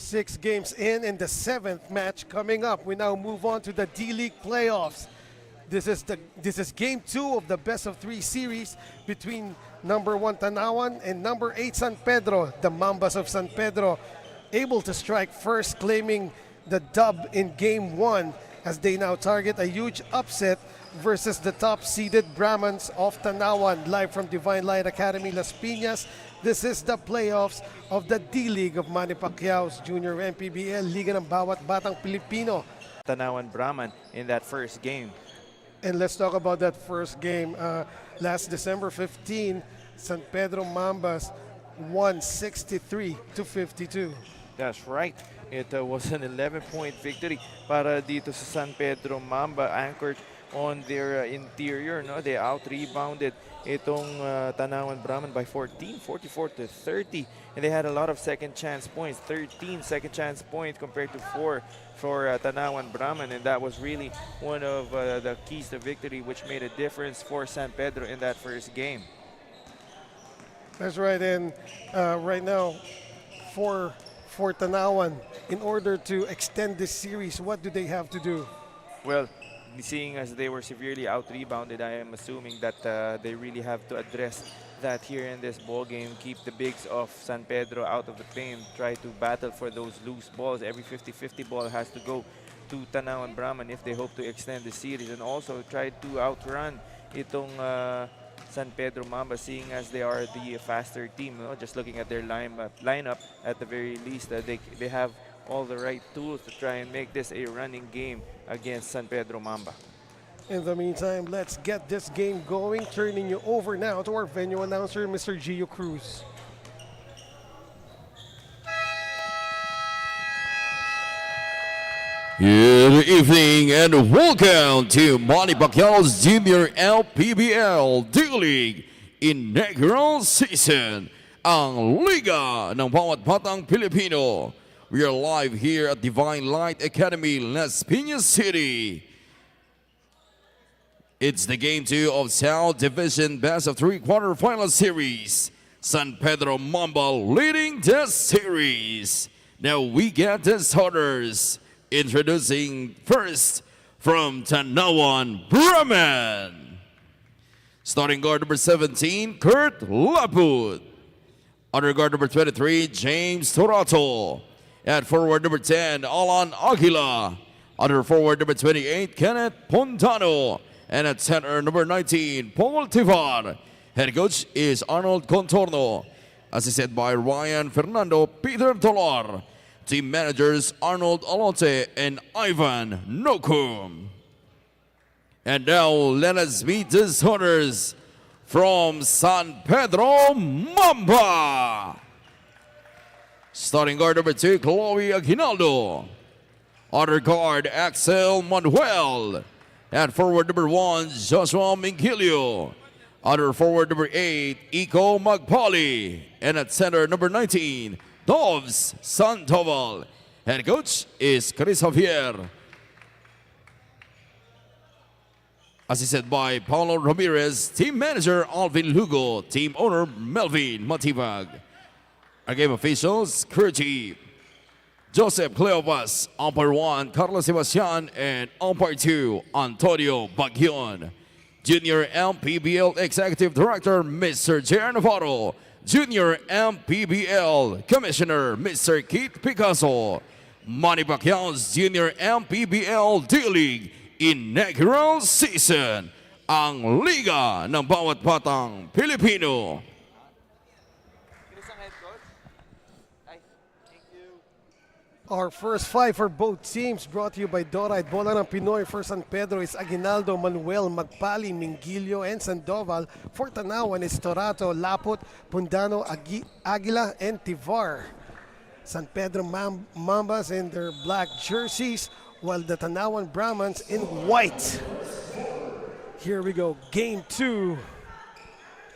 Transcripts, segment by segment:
6 games in and the 7th match coming up. We now move on to the D-League playoffs. This is game 2 of the best of 3 series between number 1 Tanauan and number 8 San Pedro. The Mambas of San Pedro able to strike first, claiming the dub in game 1 as they now target a huge upset versus the top-seeded Brahmans of Tanauan. Live from Divine Light Academy, Las Piñas, this is the playoffs of the D-League of Manny Pacquiao's Junior MPBL, Liga ng Bawat Batang Pilipino. Tanauan Brahman in that first game. And let's talk about that first game. Last December 15, San Pedro Mambas won 63-52. That's right. It was an 11-point victory para dito sa San Pedro Mamba, anchored on their interior. No? They out-rebounded itong Tanauan Brahman by 14, 44-30. And they had a lot of second chance points, 13 second chance points compared to 4 for Tanauan Brahman. And that was really one of the keys to victory, which made a difference for San Pedro in that first game. That's right. And right now, for Tanauan, in order to extend this series, what do they have to do? Well, seeing as they were severely out-rebounded, I am assuming that they really have to address that here in this ball game. Keep the bigs of San Pedro out of the paint. Try to battle for those loose balls. Every 50-50 ball has to go to Tanauan Brahman if they hope to extend the series. And also try to outrun itong San Pedro Mamba, seeing as they are the faster team. No? Just looking at their lineup, at the very least, they have all the right tools to try and make this a running game against San Pedro Mamba. In the meantime, let's get this game going. Turning you over now to our venue announcer, Mr. Gio Cruz. Good evening and welcome to Manny Pacquiao's Junior MPBL D-League Inaugural Season, ang Liga ng Bawat Batang Pilipino. We are live here at Divine Light Academy, Las Piñas City. It's the Game 2 of South Division Best of 3 quarterfinal series. San Pedro Mamba leading the series. Now we get the starters. Introducing first from Tanauan Brahman. Starting guard number 17, Kurt Laput. Under guard number 23, James Torato. At forward number 10, Alan Aguila. Under forward number 28, Kenneth Pontano. And at center number 19, Paul Tivar. Head coach is Arnold Contorno. Assisted by Ryan Fernando Peter Tolar. Team managers Arnold Alonte and Ivan Nokum. And now let us meet the starters from San Pedro Mamba. Starting guard number 2, Chloe Aguinaldo. Other guard, Axel Manuel. At forward number 1, Joshua Mingilio. Other forward number 8, Iko Magpali. And at center number 19, Doves Sandoval. Head coach is Chris Javier. Assisted by Paulo Ramirez, team manager Alvin Lugo, team owner Melvin Matibag. Our game officials, Kurji, Joseph Cleopas, umpire 1, Carlos Sebastian, and umpire 2, Antonio Bagion. Junior MPBL Executive Director, Mr. Jer Navarro. Junior MPBL Commissioner, Mr. Keith Picasso. Manny Pacquiao's Junior MPBL D-League Inaugural Season, ang Liga ng Bawat Batang Pilipino. Our first 5 for both teams brought to you by Dorite. Bola ng Pinoy for San Pedro is Aguinaldo, Manuel, Magpali, Mingilio, and Sandoval. For Tanauan is Torato, Laput, Pundano, Aguila, and Tivar. San Pedro Mambas in their black jerseys, while the Tanauan Brahmans in white. Here we go, game 2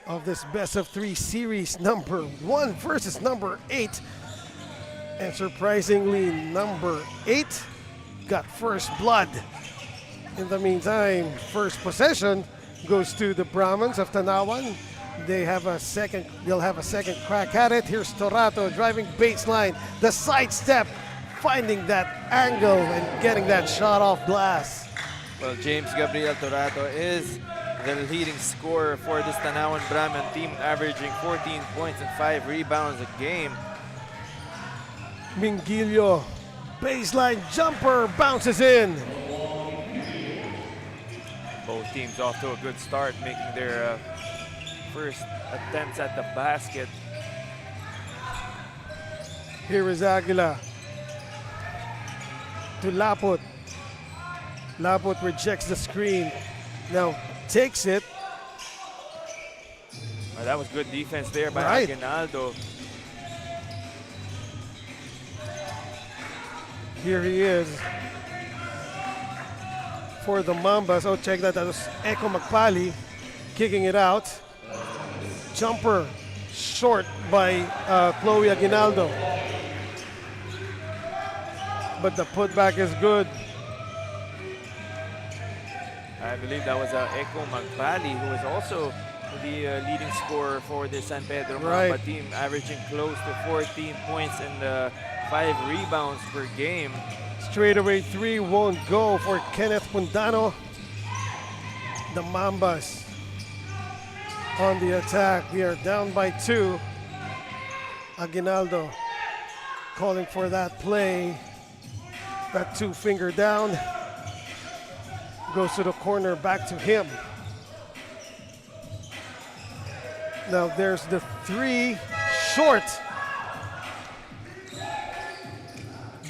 of this best of 3 series, number 1 versus number 8. And surprisingly, number 8 got first blood. In the meantime, first possession goes to the Brahmans of Tanauan. They'll have a second crack at it. Here's Torato driving baseline. The sidestep, finding that angle and getting that shot off glass. Well, James Gabriel Torato is the leading scorer for this Tanauan Brahman team, averaging 14 points and 5 rebounds a game. Mingilio, baseline jumper, bounces in. Both teams off to a good start, making their first attempts at the basket. Here is Aguila to Laput. Laput rejects the screen. Now takes it. Well, that was good defense there by Right. Aguinaldo. Here he is for the Mambas. Oh, check that. That was Echo Magpali kicking it out. Jumper short by Chloe Aguinaldo. But the putback is good. I believe that was Echo Magpali, who is also the leading scorer for the San Pedro Mamba Right. team, averaging close to 14 points and 5 rebounds per game. Straightaway three won't go for Kenneth Pundano. The Mambas on the attack. We are down by 2. Aguinaldo calling for that play. That 2-finger down. Goes to the corner, back to him. Now there's the 3 short.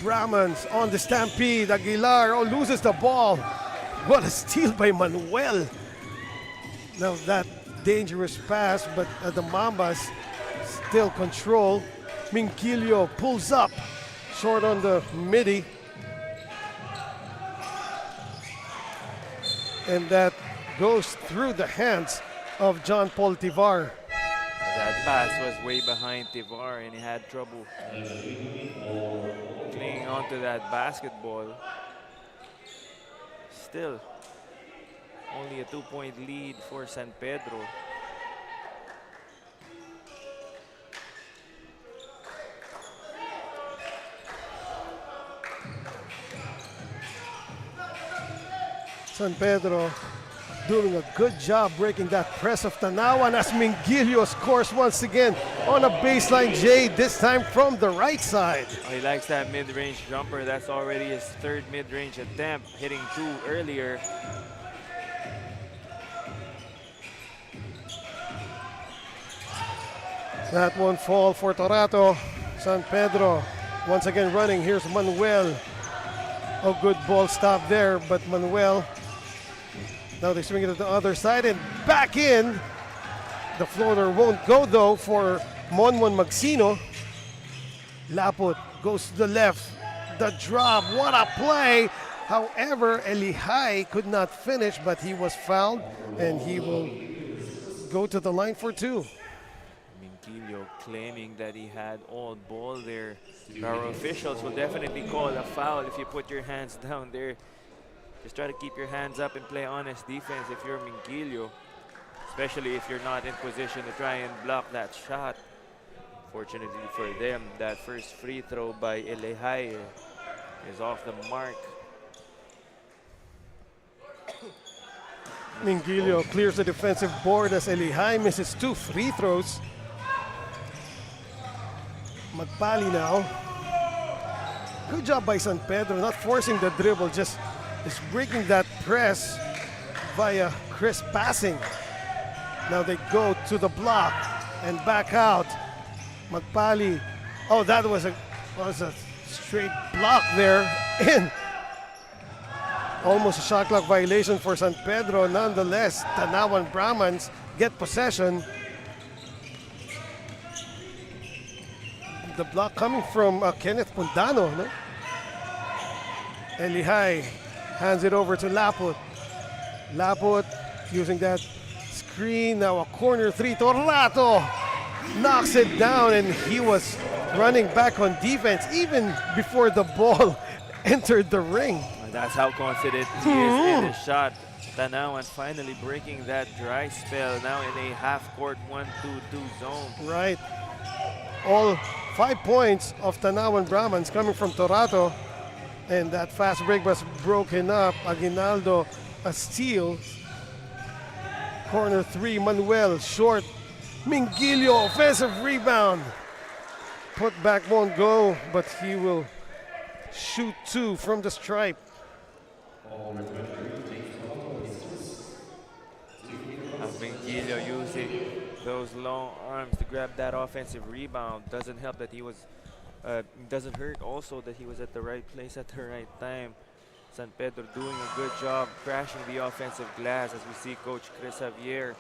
Brahmans on the stampede. Aguilar loses the ball. What a steal by Manuel. Now that dangerous pass, but the Mambas still control. Mingilio pulls up, short on the midi. And that goes through the hands of John Paul Tivar. That pass was way behind Tivar, and he had trouble clinging onto that basketball. Still, only a 2-point lead for San Pedro. San Pedro doing a good job breaking that press of Tanauan as Mingilio scores once again on a baseline J, this time from the right side. Oh, he likes that mid-range jumper. That's already his 3rd mid-range attempt, hitting 2 earlier. That won't fall for Torato. San Pedro once again running. Here's Manuel. A good ball stop there, but Manuel. Now they swing it to the other side and back in. The floater won't go though for Monmon Magsino. Laput goes to the left. The drop, what a play. However, Elihai could not finish, but he was fouled and he will go to the line for 2. Mingilio claiming that he had all ball there. Our officials will definitely call a foul if you put your hands down there. Just try to keep your hands up and play honest defense if you're Mingilio, especially if you're not in position to try and block that shot. Fortunately for them, that first free throw by Elihai is off the mark. Mingilio clears the defensive board as Elihai misses 2 free throws. Magpali now. Good job by San Pedro, not forcing the dribble, just breaking that press via crisp passing. Now they go to the block and back out. Magpali, oh, that was a straight block there. In. Almost a shot clock violation for San Pedro. Nonetheless, Tanauan Brahmans get possession. The block coming from Kenneth Pundano. No? Elihai hands it over to Laput. Laput using that screen. Now a corner 3. Torato knocks it down, and he was running back on defense even before the ball entered the ring. That's how confident he is in his shot. Tanauan finally breaking that dry spell, now in a half-court 1-2-2 zone. Right. All 5 points of Tanauan Brahmans coming from Torato. And that fast break was broken up. Aguinaldo, a steal. Corner 3, Manuel, short. Mingilio, offensive rebound. Put back won't go, but he will shoot 2 from the stripe. Mingilio using those long arms to grab that offensive rebound. Doesn't help that he was, doesn't hurt also that he was at the right place at the right time. San Pedro doing a good job crashing the offensive glass as we see Coach Chris Javier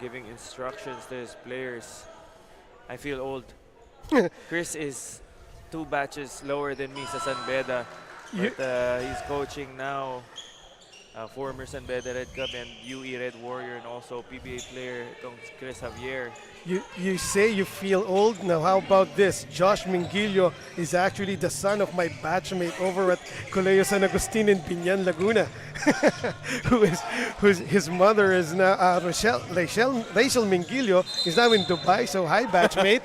giving instructions to his players. I feel old. Chris is 2 batches lower than me sa San Beda, but he's coaching now. Former San Beda Red Cub and UE Red Warrior, and also PBA player Chris Javier. You say you feel old. Now how about this? Josh Mingilio is actually the son of my batchmate over at Colegio San Agustin in Piñas, Laguna. His mother is now Rachel Mingilio is now in Dubai. So hi batchmate.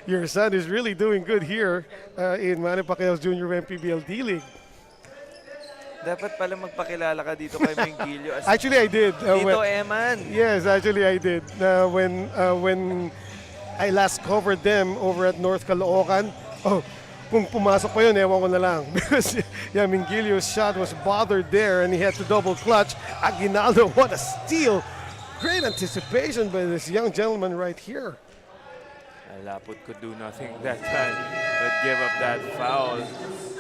your son is really doing good here in Manny Pacquiao's Junior MPBL D-League. Dapat pala magpakilala ka dito kay Mingilio. Actually, I did. Tito Eman. Yes, actually, I did. When I last covered them over at North Caloocan, kung pumasok pa yun, ewan ko na lang. Because Mingilio's shot was bothered there and he had to double clutch. Aguinaldo, what a steal. Great anticipation by this young gentleman right here. Laput could do nothing that time but give up that foul.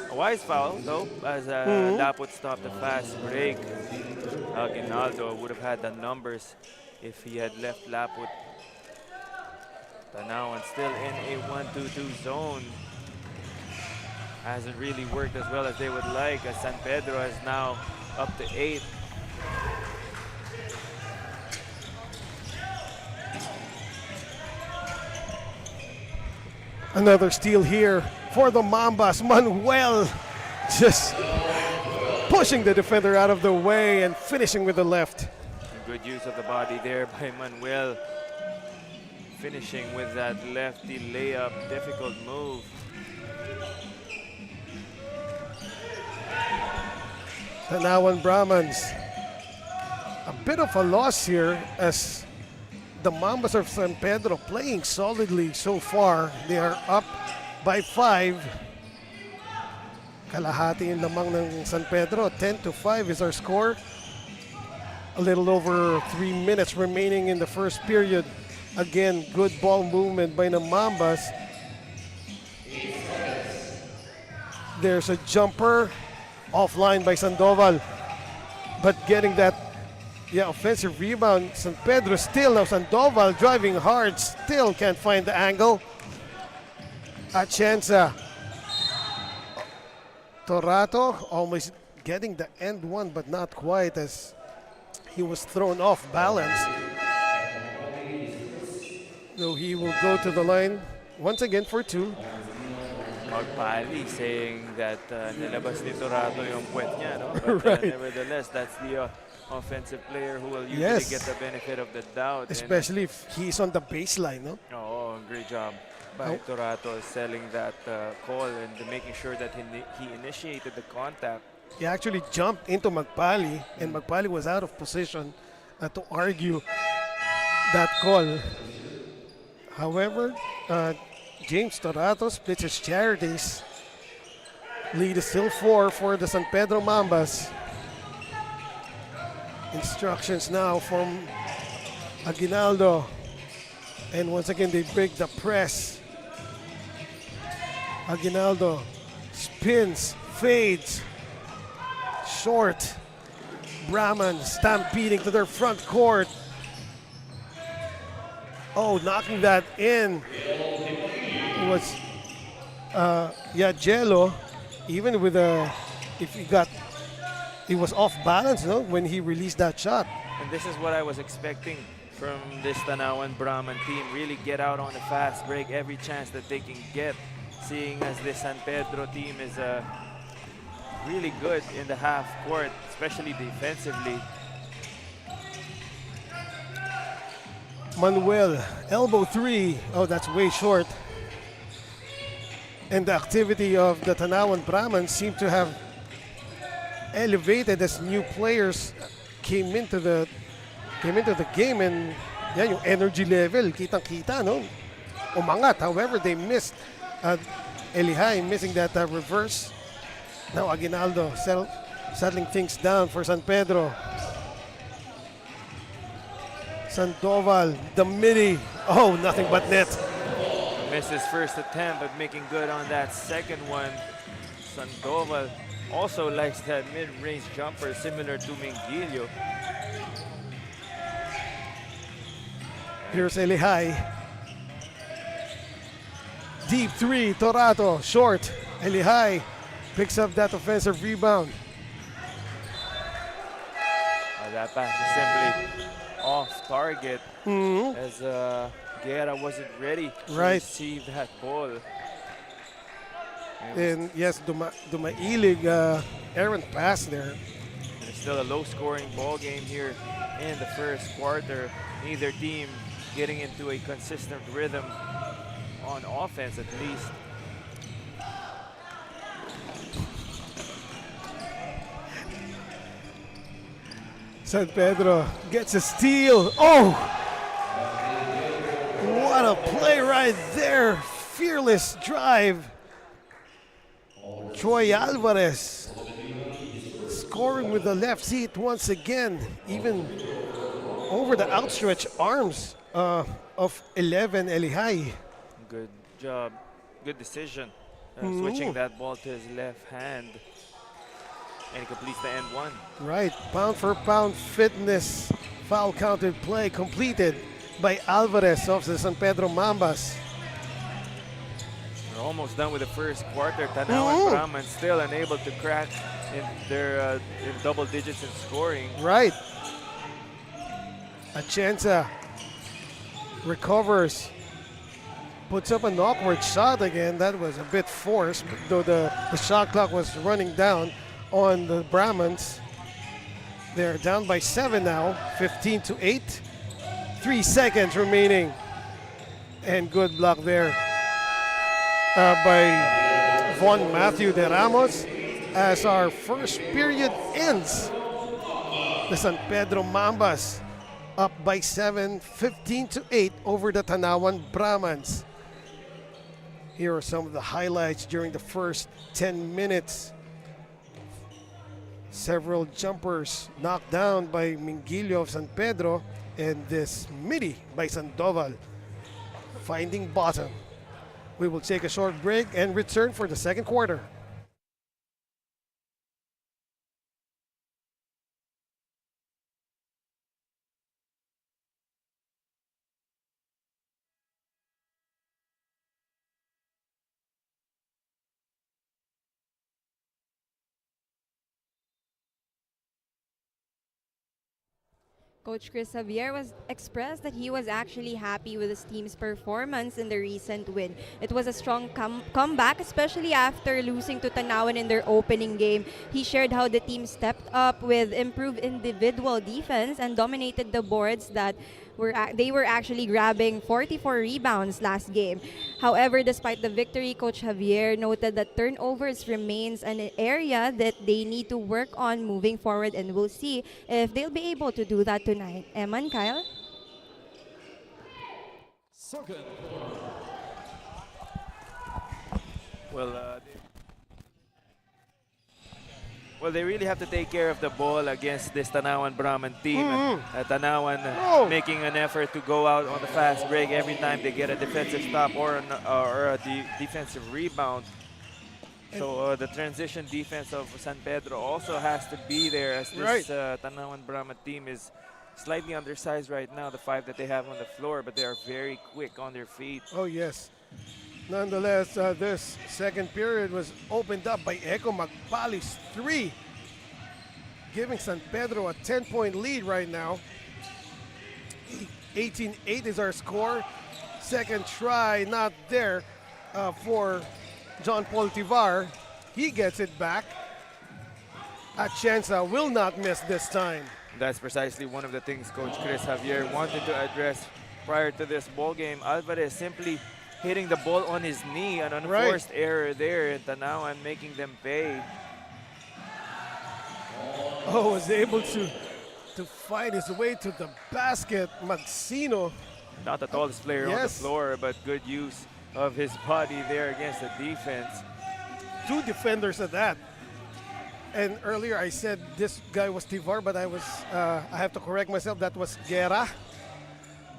A wise foul, though, as Laput stopped the fast break. Aguinaldo would have had the numbers if he had left Laput. Tanauan still in a 1-2-2 zone. Hasn't really worked as well as they would like, as San Pedro is now up to 8. Another steal here for the Mambas. Manuel just pushing the defender out of the way and finishing with the left. Good use of the body there by Manuel. Finishing with that lefty layup. Difficult move. Tanauan Brahmans. A bit of a loss here as the Mambas of San Pedro playing solidly so far. They are up by 5. Kalahati yung lamang ng San Pedro. 10-5 is our score. A little over 3 minutes remaining in the first period. Again, good ball movement by the Mambas. There's a jumper offline by Sandoval, but getting that offensive rebound. San Pedro still now. Sandoval driving hard, still can't find the angle. Atienza. Torato almost getting the end one, but not quite, as he was thrown off balance. So he will go to the line once again for 2. Magpali saying that nilabas ni Torato yung puwet niya, no? But Right. Nevertheless, that's the offensive player who will usually get the benefit of the doubt. Especially if he's on the baseline, no? Oh, great job by Torato selling that call and making sure that he initiated the contact. He actually jumped into Magpali, and Magpali was out of position to argue that call. However, James Torato splits his charities. Lead is still 4 for the San Pedro Mambas. Instructions now from Aguinaldo. And once again, they break the press. Aguinaldo spins, fades. Short. Brahman stampeding to their front court. Oh, knocking that in. It was, Jello, even with he was off balance, no, when he released that shot. And this is what I was expecting from this Tanauan Brahman team. Really get out on the fast break every chance that they can get, seeing as this San Pedro team is really good in the half court, especially defensively. Manuel, elbow three. Oh, that's way short. And the activity of the Tanauan Brahman seemed to have elevated as new players came into the game, and yan, yung energy level, kitang-kita, no? Umangat. However, they missed Elihai missing that reverse. Now Aguinaldo settling things down for San Pedro. Sandoval, the midi. Oh, nothing but net. Missed his first attempt, but making good on that second one. Sandoval also likes that mid-range jumper, similar to Mingilio. Here's Elihai. Deep three, Torato, short. Elihai picks up that offensive rebound. That pass is simply off target as Guerra wasn't ready to receive that ball. And yes, dumailig errant pass there. And it's still a low-scoring ball game here in the first quarter. Neither team getting into a consistent rhythm on offense, at least. San Pedro gets a steal. Oh! What a play right there. Fearless drive. Troy Alvarez scoring with the left seat once again, even over the outstretched arms of 11 Elihai. Good job. Good decision. Switching that ball to his left hand. And he completes the end one. Right, pound for pound fitness, foul counted play completed by Alvarez of the San Pedro Mambas. We're almost done with the first quarter. Tanauan Brahman still unable to crack in their in double digits in scoring. Right. Atienza recovers, puts up an awkward shot again. That was a bit forced, though the shot clock was running down on the Brahmans. They're down by 7 now, 15-8. 3 seconds remaining. And good block there by Von Matthew de Ramos as our first period ends. The San Pedro Mambas up by 7, 15-8 over the Tanauan Brahmans. Here are some of the highlights during the first 10 minutes. Several jumpers knocked down by Mingilio of San Pedro, and this midi by Sandoval finding bottom. We will take a short break and return for the second quarter. Coach Chris Javier was expressed that he was actually happy with his team's performance in the recent win. It was a strong comeback, especially after losing to Tanauan in their opening game. He shared how the team stepped up with improved individual defense and dominated the boards that they were actually grabbing 44 rebounds last game. However, despite the victory, Coach Javier noted that turnovers remains an area that they need to work on moving forward, and we'll see if they'll be able to do that tonight. Emma and Kyle? Well, they really have to take care of the ball against this Tanauan Brahman team. Tanauan making an effort to go out on the fast break every time they get a defensive stop or a defensive rebound. So the transition defense of San Pedro also has to be there, as this Tanauan Brahman team is slightly undersized right now, the 5 that they have on the floor, but they are very quick on their feet. Oh, yes. Nonetheless, this second period was opened up by Echo Magpali's 3, giving San Pedro a 10-point lead right now. 18-8 is our score. Second try, not there for John Paul Tivar. He gets it back. Atienza will not miss this time. That's precisely one of the things Coach Chris Javier wanted to address prior to this ball game. Alvarez simply hitting the ball on his knee, an unforced error there, and Tanauan making them pay. Oh, was able to fight his way to the basket. Magsino. Not the tallest player on the floor, but good use of his body there against the defense. Two defenders at that. And earlier I said this guy was Tivar, but I have to correct myself. That was Guerra.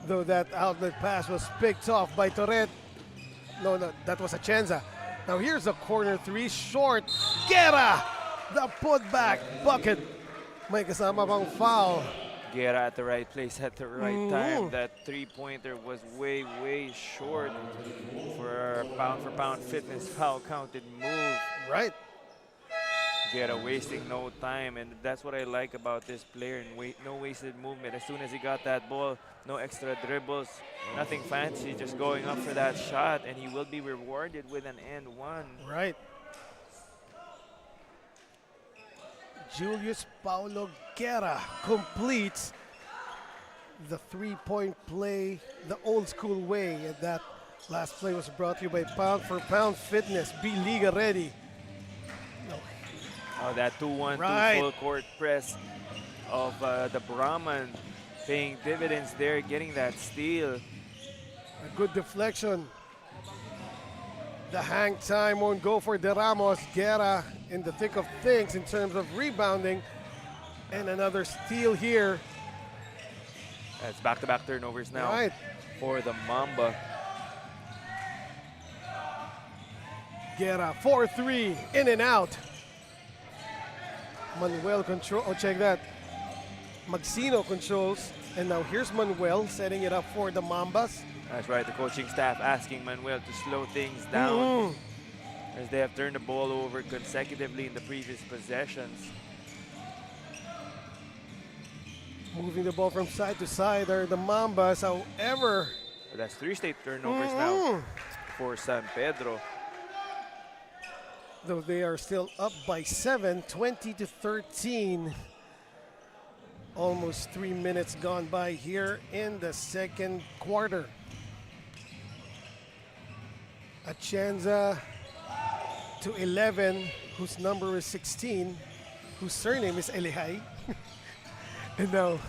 Though that outlet pass was picked off by Torret. No, that was Atienza. Now here's a corner three, short. Guerra! The putback bucket. May kasama bang foul. Guerra at the right place at the right time. That three-pointer was way, way short for a pound-for-pound fitness foul counted move. Right. Guerra wasting no time, and that's what I like about this player. And no wasted movement. As soon as he got that ball, no extra dribbles, nothing fancy, just going up for that shot, and he will be rewarded with an and one. Right. Julius Paulo Guerra completes the three-point play the old school way. And that last play was brought to you by Pound for Pound Fitness. Be Liga ready. Oh, that 2-1-2 full court press of the Brahman paying dividends there, getting that steal. A good deflection. The hang time won't go for De Ramos. Guerra in the thick of things in terms of rebounding. And another steal here. That's back-to-back turnovers now for the Mamba. Guerra, 4-3, in and out. Manuel control, oh check that. Magsino controls, and now here's Manuel setting it up for the Mambas. That's right, the coaching staff asking Manuel to slow things down as they have turned the ball over consecutively in the previous possessions. Moving the ball from side to side are the Mambas, however. That's 3 straight turnovers now for San Pedro. Though they are still up by 7, 20-13. Almost 3 minutes gone by here in the second quarter. Atienza to 11, whose number is 16, whose surname is Elihai. And now,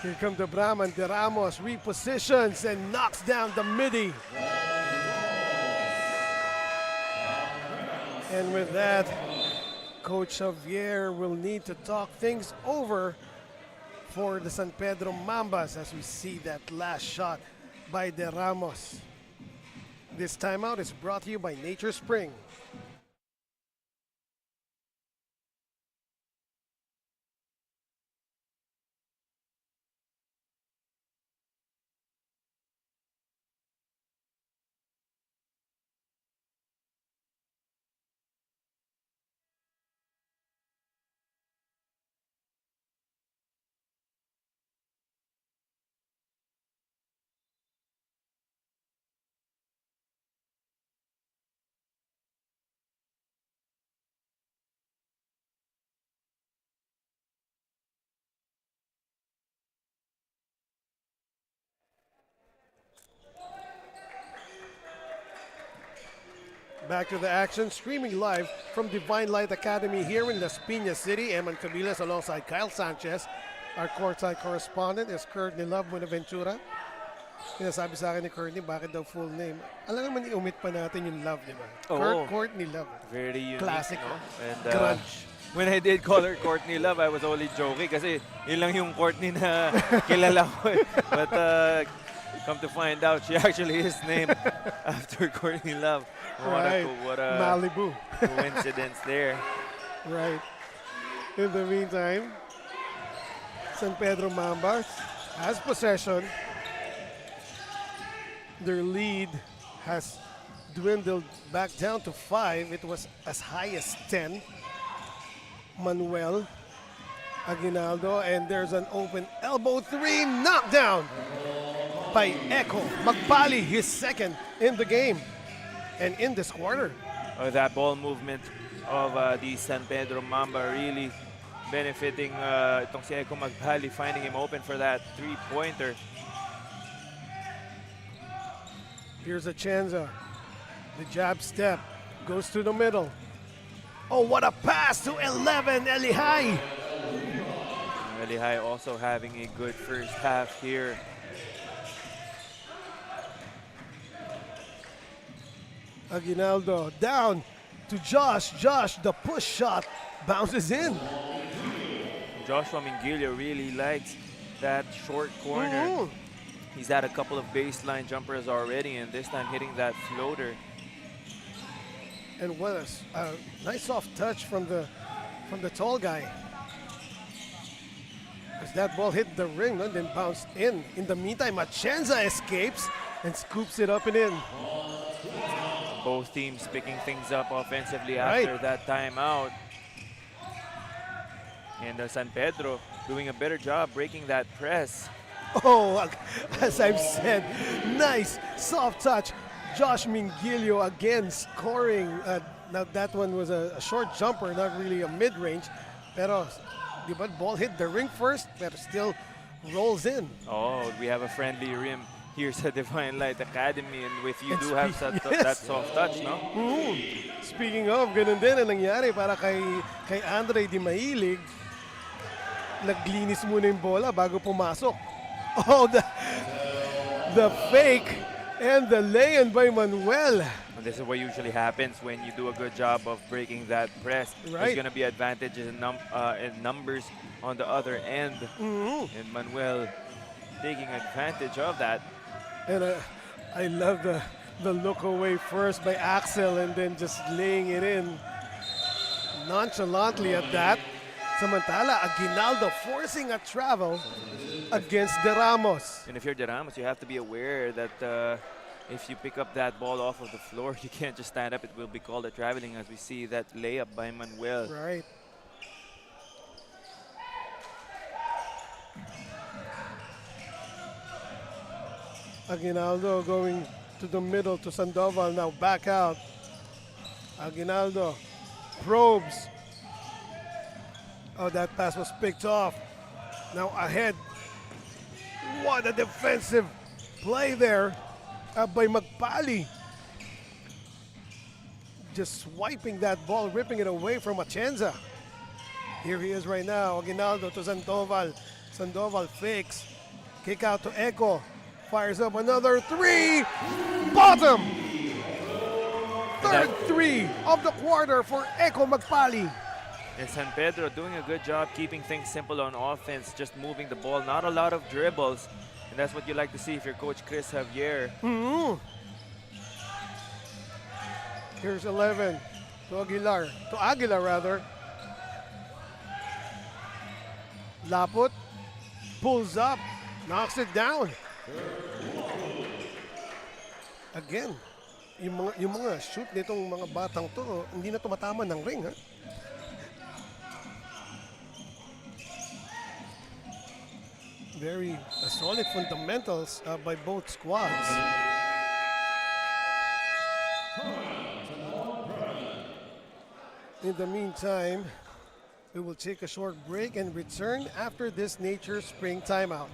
here come the Brahman. De Ramos repositions and knocks down the midi. And with that, Coach Javier will need to talk things over for the San Pedro Mambas as we see that last shot by De Ramos. This timeout is brought to you by Nature Spring. Back to the action, streaming live from Divine Light Academy here in Las Piñas City. Eman Cabilas alongside Kyle Sanchez. Our courtside correspondent is Courtney Love Buenaventura. Sinasabi sa akin ni Courtney, bakit daw full name? Alam naman, i-omit pa natin yung Love, di ba? Courtney Love. Very unique. Classic. No? And, grunge. When I did call her Courtney Love, I was only joking kasi yun lang yung Courtney na kilala ko. But come to find out, she actually is named after Courtney Love. What a Malibu. coincidence there. Right. In the meantime, San Pedro Mambas has possession. Their lead has dwindled back down to 5. It was as high as 10. Manuel Aguinaldo, and there's an open elbow three, knockdown by Echo Magpali, his second in the game and in this quarter. That ball movement of the San Pedro Mamba, really benefiting itong si Eco Magbali, finding him open for that three-pointer. Here's a Chanza. The jab step goes to the middle. Oh, what a pass to 11, Elihai. Elihai also having a good first half here. Aguinaldo down to Josh. Josh, the push shot bounces in. Joshua Mingilio really likes that short corner. He's had a couple of baseline jumpers already, and this time hitting that floater. And what a nice soft touch from the tall guy. As that ball hit the ring and then bounced in. In the meantime, Machenza escapes and scoops it up and in. Both teams picking things up offensively after that timeout. And San Pedro doing a better job breaking that press. Oh, as I've said, nice soft touch. Josh Mingilio again scoring. Now that one was a short jumper, not really a mid-range. Pero the ball hit the ring first, but still rolls in. Oh, we have a friendly rim here sa Divine Light Academy, and if you And do have that soft touch, no? Speaking of, ganun din ang nangyari para kay Andre Di Mahilig. Naglinis muna yung bola bago pumasok. Oh, the fake and the lay-in by Manuel. And this is what usually happens when you do a good job of breaking that press. There's going to be advantages in numbers on the other end. And Manuel taking advantage of that. And I love the look away first by Axel and then just laying it in nonchalantly at that. Samantala, Aguinaldo forcing a travel against De Ramos. And if you're De Ramos, you have to be aware that if you pick up that ball off of the floor, you can't just stand up. It will be called a traveling, as we see that layup by Manuel. Right. Aguinaldo going to the middle to Sandoval, now back out. Aguinaldo probes. Oh, that pass was picked off. Now ahead. What a defensive play there by Magpali. Just swiping that ball, ripping it away from Machenza. Here he is right now. Aguinaldo to Sandoval. Sandoval fakes. Kick out to Eco. Fires up another three. Bottom. Third three of the quarter for Eco Magpali. And San Pedro doing a good job keeping things simple on offense, just moving the ball, not a lot of dribbles. And that's what you like to see if you're Coach Chris Javier. Here's 11 to Aguilar rather. Laput pulls up, knocks it down. Again, yung mga shoot nitong mga batang to, hindi na tumatama ng ring, ha? Very solid fundamentals by both squads. In the meantime, we will take a short break and return after this Nature Spring timeout.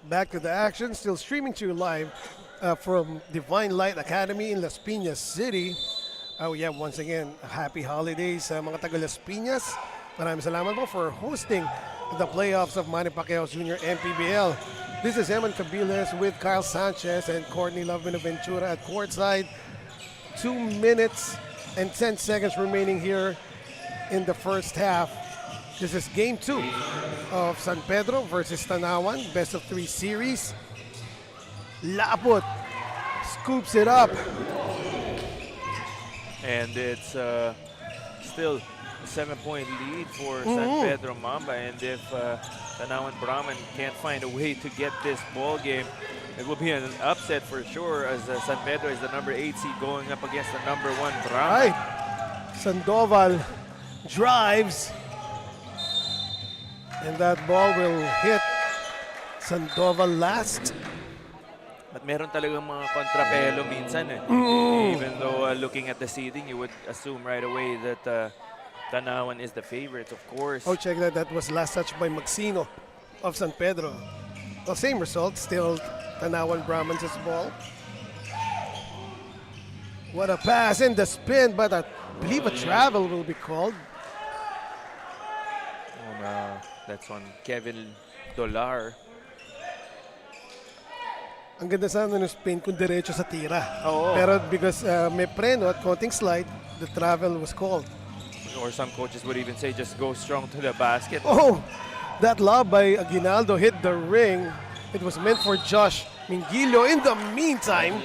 Back to the action, still streaming to you live from Divine Light Academy in Las Piñas City. Oh yeah, once again, happy holidays sa mga taga Las Piñas. Maraming salamat po for hosting the playoffs of Manny Pacquiao Jr. MPBL. This is Eman Cabiles with Kyle Sanchez and Courtney Love Benaventura at courtside. 2 minutes and 10 seconds remaining here in the first half. This is game 2 of San Pedro versus Tanauan, best of 3 series. Laput scoops it up. And it's still a 7-point lead for San Pedro Mamba. And if Tanauan Brahman can't find a way to get this ball game, it will be an upset for sure, as San Pedro is the number 8 seed going up against the number 1 Brahman. Right. Sandoval drives. And that ball will hit Sandoval last. But meron talagang mga kontrapelo minsan eh. Even though looking at the seeding, you would assume right away that Tanauan is the favorite, of course. Oh, check that. That was last touch by Maxino of San Pedro. The same result, still Tanauan Brahman's ball. What a pass in the spin, but I believe a travel will be called. That's on Kevin Dollar. Ang ganda sana ng spin kung diretso sa tira. Oo. Pero because may preno at konting slide, the travel was called. Or some coaches would even say just go strong to the basket. Oh, that lob by Aguinaldo hit the ring. It was meant for Josh Mingilio. In the meantime,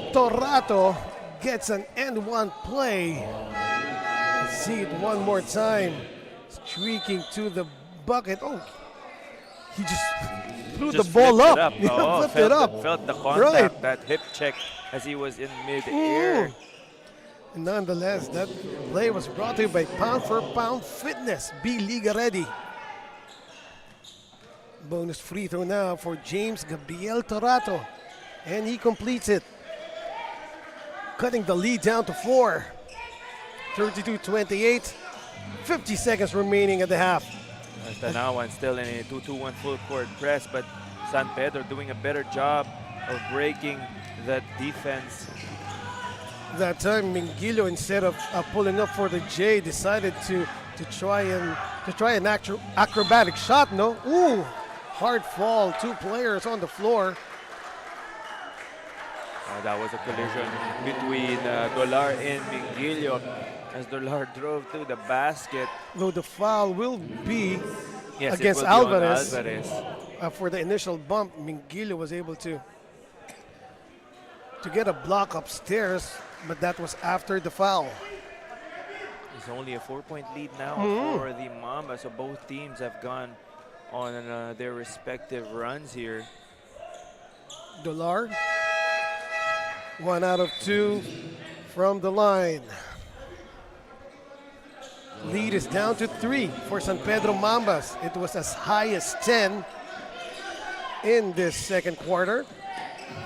Torato gets an end one play. Let's see it one more time. Streaking to the bucket. Oh, he just threw the Just ball flipped up. it up. Oh, Flipped it up. Felt the contact, Right. that hip check as he was in mid-air. Nonetheless, that play was brought to you by Pound for Pound Fitness. Be Liga ready. Bonus free throw now for James Gabriel Torato. And he completes it. Cutting the lead down to 4. 32-28. 50 seconds remaining at the half. Tanauan still in a 2-2-1 full court press, but San Pedro doing a better job of breaking that defense. That time Mingilio, instead of pulling up for the J, decided to try an acrobatic shot. No, ooh, hard fall. 2 players on the floor. That was a collision between Dollar and Mingilio as Dollar drove to the basket. Though the foul will be Yes, it against will be on Alvarez. Alvarez. For the initial bump, Mingilio was able to get a block upstairs, but that was after the foul. It's only a 4-point lead now for the Mamba, so both teams have gone on their respective runs here. Dollar, 1 out of 2 from the line. Lead is down to 3 for San Pedro Mambas. It was as high as 10 in this second quarter.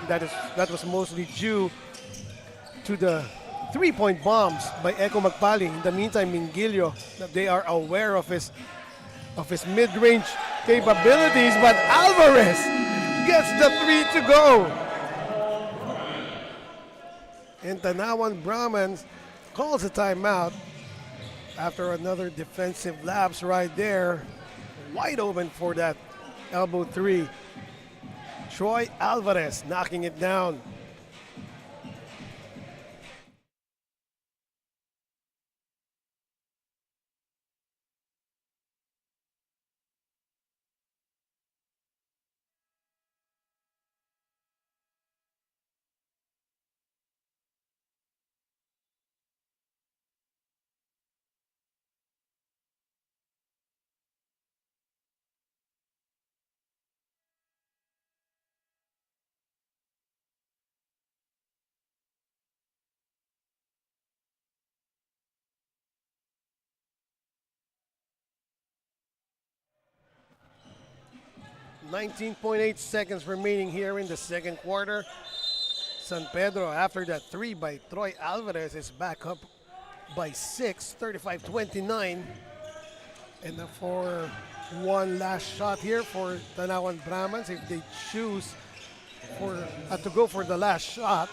That was mostly due to the 3-point bombs by Echo Magpali. In the meantime, Mingilio, they are aware of his mid-range capabilities, but Alvarez gets the 3 to go. And Tanauan Brahman calls a timeout after another defensive lapse right there. Wide open for that elbow 3. Troy Alvarez knocking it down. .8 seconds remaining here in the second quarter. San Pedro, after that 3 by Troy Alvarez, is back up by 6, 35-29. And for one last shot here for Tanauan Brahmans, if they choose to go for the last shot.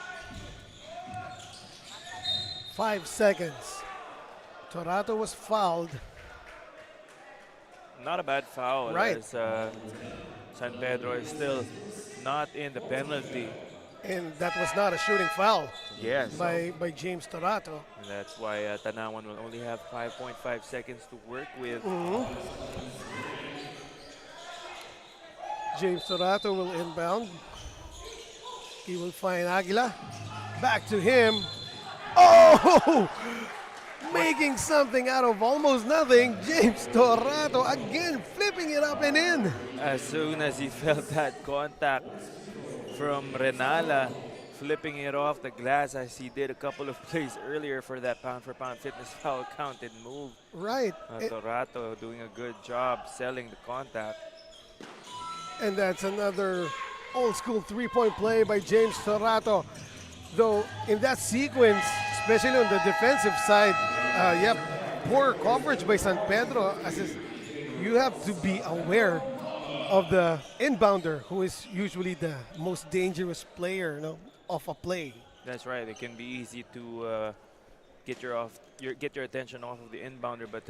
5 seconds. Torato was fouled. not a bad foul. Right. As San Pedro is still not in the penalty. And that was not a shooting foul Yes. by James Torato. And that's why Tanauan will only have 5.5 seconds to work with. James Torato will inbound. He will find Aguila. Back to him. Oh! Making something out of almost nothing. James Torato again flipping it up and in. As soon as he felt that contact from Renala, flipping it off the glass as he did a couple of plays earlier for that pound-for-pound fitness foul counted move. Right. Torato doing a good job selling the contact. And that's another old school three-point play by James Torato. Though in that sequence, especially on the defensive side, poor coverage by San Pedro. You have to be aware of the inbounder, who is usually the most dangerous player, of a play. That's right. It can be easy to get your attention off of the inbounder, but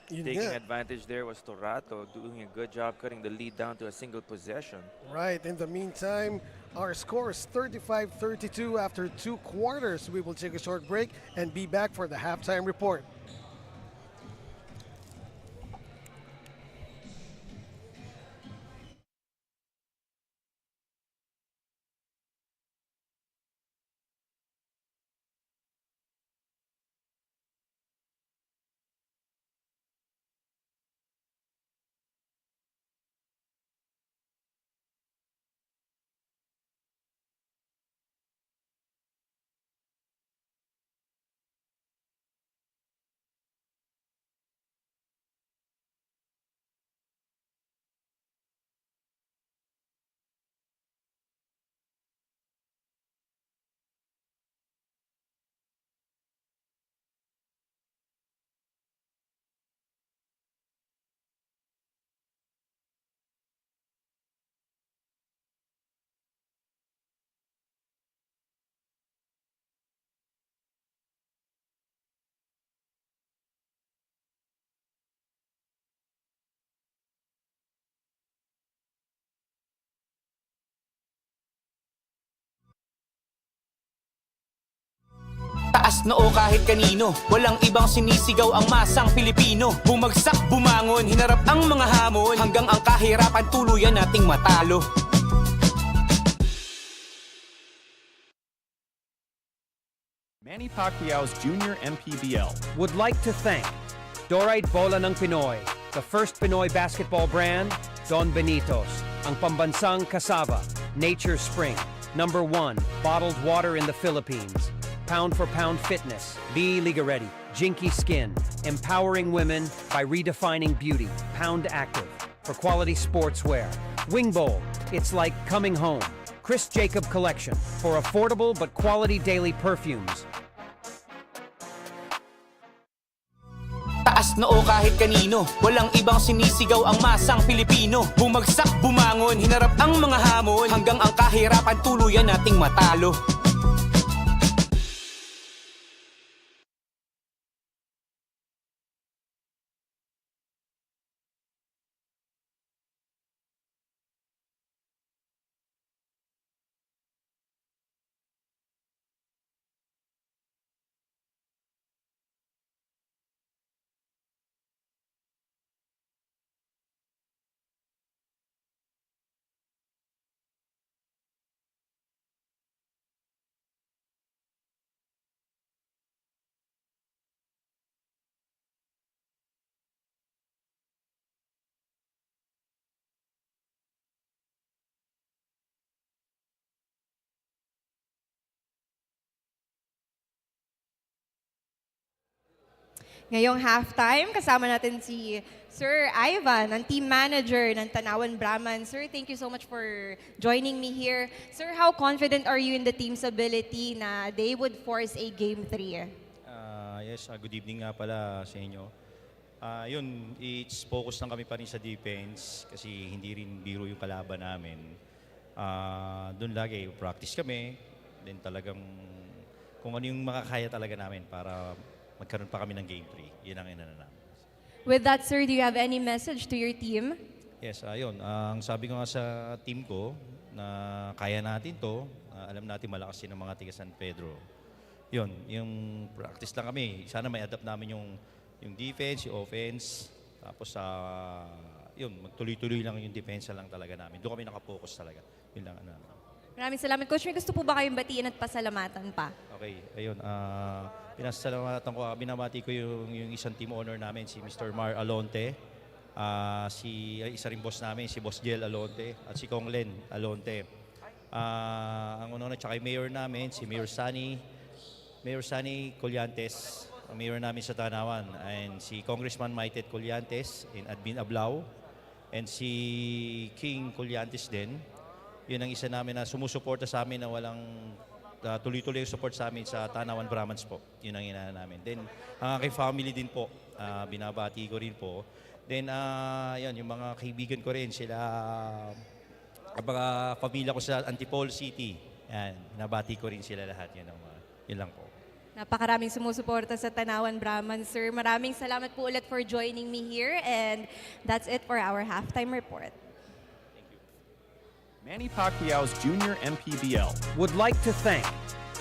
taking advantage there was Torato doing a good job cutting the lead down to a single possession. Right. In the meantime, our score is 35-32 after 2 quarters. We will take a short break and be back for the halftime report. Taas noo kahit kanino, walang ibang sinisigaw ang masang Pilipino. Bumagsak, bumangon, hinarap ang mga hamon, hanggang ang kahirapan tuluyan nating matalo. Manny Pacquiao's Junior MPBL would like to thank Dorite Bola ng Pinoy, the first Pinoy basketball brand, Don Benitos, ang pambansang cassava, Nature Spring, #1 bottled water in the Philippines, Pound for Pound Fitness, Be Liga Ready, Jinky Skin, empowering women by redefining beauty, Pound Active, for quality sportswear, Wing Bowl, it's like coming home, Chris Jacob Collection, for affordable but quality daily perfumes. Taas noo kahit kanino, walang ibang sinisigaw ang masang Pilipino. Bumagsak, bumangon, hinarap ang mga hamon, hanggang ang kahirapan tuluyan nating matalo. Ngayong halftime, kasama natin si Sir Ivan, ang team manager ng Tanauan Brahman. Sir, thank you so much for joining me here. Sir, how confident are you in the team's ability na they would force a Game 3? Yes, good evening nga pala sa inyo. Yun, it's focus lang kami pa rin sa defense kasi hindi rin biro yung kalaban namin. Doon lagi, practice kami. Then talagang kung ano yung makakaya talaga namin para magkaroon pa kami ng Game 3. Yun ang inana namin. With that, sir, do you have any message to your team? Yes, ayun. Ang sabi ko nga sa team ko na kaya natin to, alam natin malakas din ang mga tiga San Pedro. Yun, yung practice lang kami. Sana may adapt namin yung defense, yung offense. Tapos yun, magtuloy-tuloy lang yung depensa lang talaga namin. Doon kami nakapokus talaga. Yun lang ano. Maraming salamat. Coach, may gusto po ba kayong batiin at pasalamatan pa? Okay, ayun. Pinasalamatan ko, binabati ko yung isang team owner namin, si Mr. Mar Alonte. Isa rin boss namin, si Boss Jel Alonte at si Kong Len Alonte. Ang una tsaka yung mayor namin, si Mayor Sunny Colyantes, ang mayor namin sa Tanauan, and si Congressman Maitet Colyantes and Admin Ablao, and si King Colyantes din. Yun ang isa namin na sumusuporta sa amin na walang tuloy-tuloy yung support sa amin sa Tanauan Brahmans po. Yun ang ina namin. Then, ang aking family din po, binabati ko rin po. Then, yan, yung mga kaibigan ko rin, sila, ang mga pamilya ko sa Antipolo City. Yan, binabati ko rin sila lahat. Yun lang po. Napakaraming sumusuporta sa Tanauan Brahman, sir. Maraming salamat po ulit for joining me here. And that's it for our halftime report. Manny Pacquiao's Junior MPBL. Would like to thank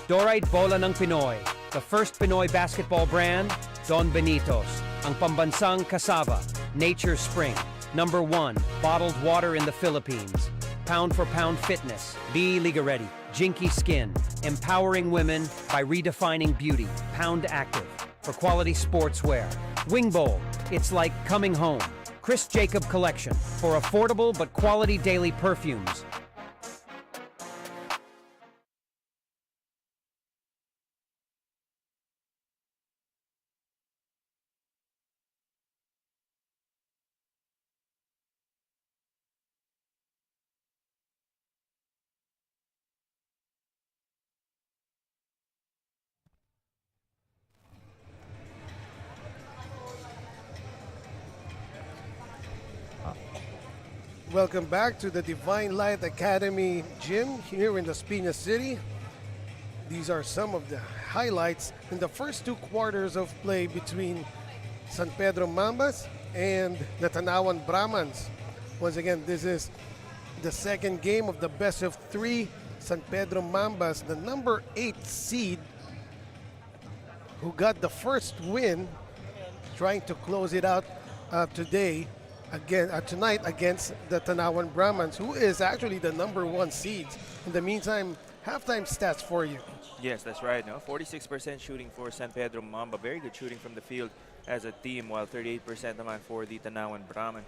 Dorite Bola ng Pinoy, the first Pinoy basketball brand, Don Benitos, ang pambansang cassava, Nature Spring, #1 bottled water in the Philippines, Pound for Pound Fitness, Be Liga Ready, Jinky Skin, empowering women by redefining beauty, Pound Active, for quality sportswear, Wing Bowl, it's like coming home, Chris Jacob Collection, for affordable but quality daily perfumes, Welcome back to the Divine Light Academy gym here in the Piñas City. These are some of the highlights in the first two quarters of play between San Pedro Mambas and the Tanauan Brahmans. Once again, this is the second game of the best of three. San Pedro Mambas, the number 8 seed, who got the first win, trying to close it out tonight against the Tanauan Brahmans, who is actually the number 1 seed. In the meantime, halftime stats for you. Yes, that's right. No? 46% shooting for San Pedro Mamba. Very good shooting from the field as a team, while 38% naman for the Tanauan Brahman.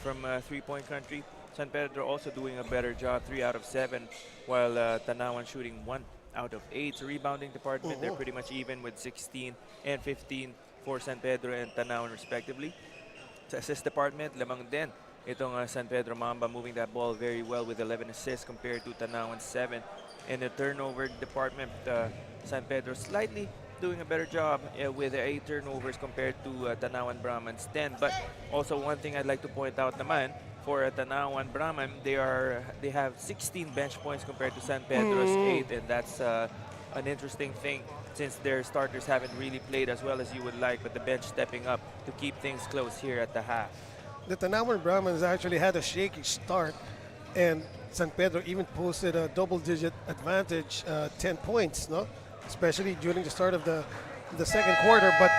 From three-point country, San Pedro also doing a better job, 3 out of 7, while Tanauan shooting 1 out of 8. Rebounding department, they're pretty much even with 16 and 15 for San Pedro and Tanauan respectively. Sa assist department, lamang din itong San Pedro Mamba, moving that ball very well with 11 assists compared to Tanauan 7. In the turnover department, San Pedro slightly doing a better job with 8 turnovers compared to Tanauan Brahman's 10. But also one thing I'd like to point out naman, for Tanauan Brahman, they have 16 bench points compared to San Pedro's 8, and that's an interesting thing since their starters haven't really played as well as you would like, but the bench stepping up to keep things close here at the half. The Tanauan Brahmans actually had a shaky start, and San Pedro even posted a double-digit advantage, 10 points, no? Especially during the start of the second quarter. But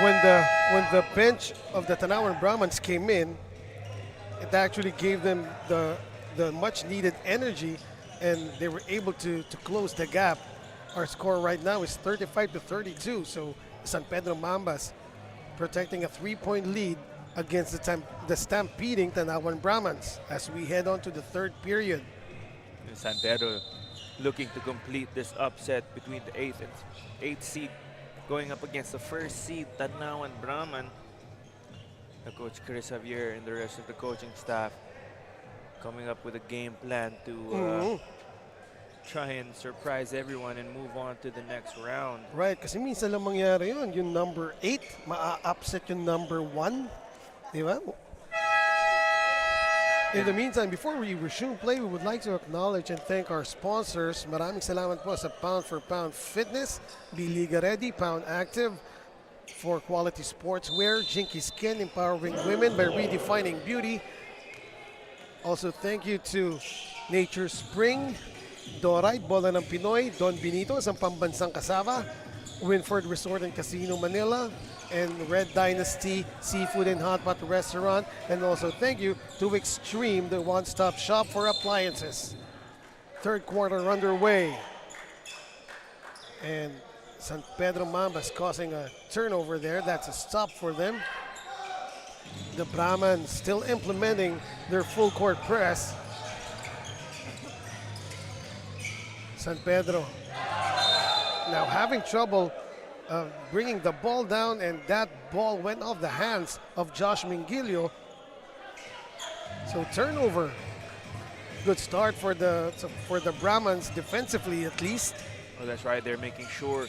when the bench of the Tanauan Brahmans came in, it actually gave them the much-needed energy, and they were able to close the gap. Our score right now is 35-32, so San Pedro Mambas protecting a 3-point lead against the stampeding Tanauan Brahmans as we head on to the third period. San Pedro looking to complete this upset between the 8th seed going up against the 1st seed Tanauan Brahman. The coach Chris Javier and the rest of the coaching staff coming up with a game plan to try and surprise everyone and move on to the next round. Right, kasi minsan lang mangyari yun. Yung number 8, maa-upset yung number 1. Di ba? In the meantime, before we resume play, we would like to acknowledge and thank our sponsors. Maraming salamat po sa Pound for Pound Fitness, Be Liga Ready, Pound Active, for quality sportswear, Jinky Skin, empowering women by redefining beauty. Also, thank you to Nature Spring, Dorite, Bola ng Pinoy, Don Benito's, ang pambansang kasava, Winford Resort and Casino Manila, and Red Dynasty Seafood and Hot Pot Restaurant. And also thank you to Extreme, the one-stop shop for appliances. Third quarter underway. And San Pedro Mamba is causing a turnover there. That's a stop for them. The Brahman still implementing their full court press. San Pedro now having trouble bringing the ball down, and that ball went off the hands of Josh Mingilio. So turnover. Good start for the Brahmans defensively, at least. Well, that's right. They're making sure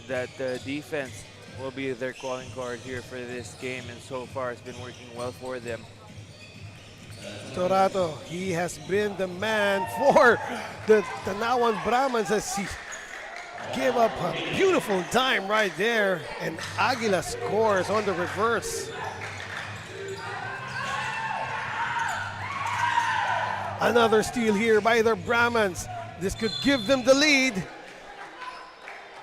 that the defense will be their calling card here for this game, and so far it's been working well for them. Torato, he has been the man for the Tanauan Brahmans as he gave up a beautiful dime right there, and Aguila scores on the reverse. Another steal here by the Brahmans. This could give them the lead.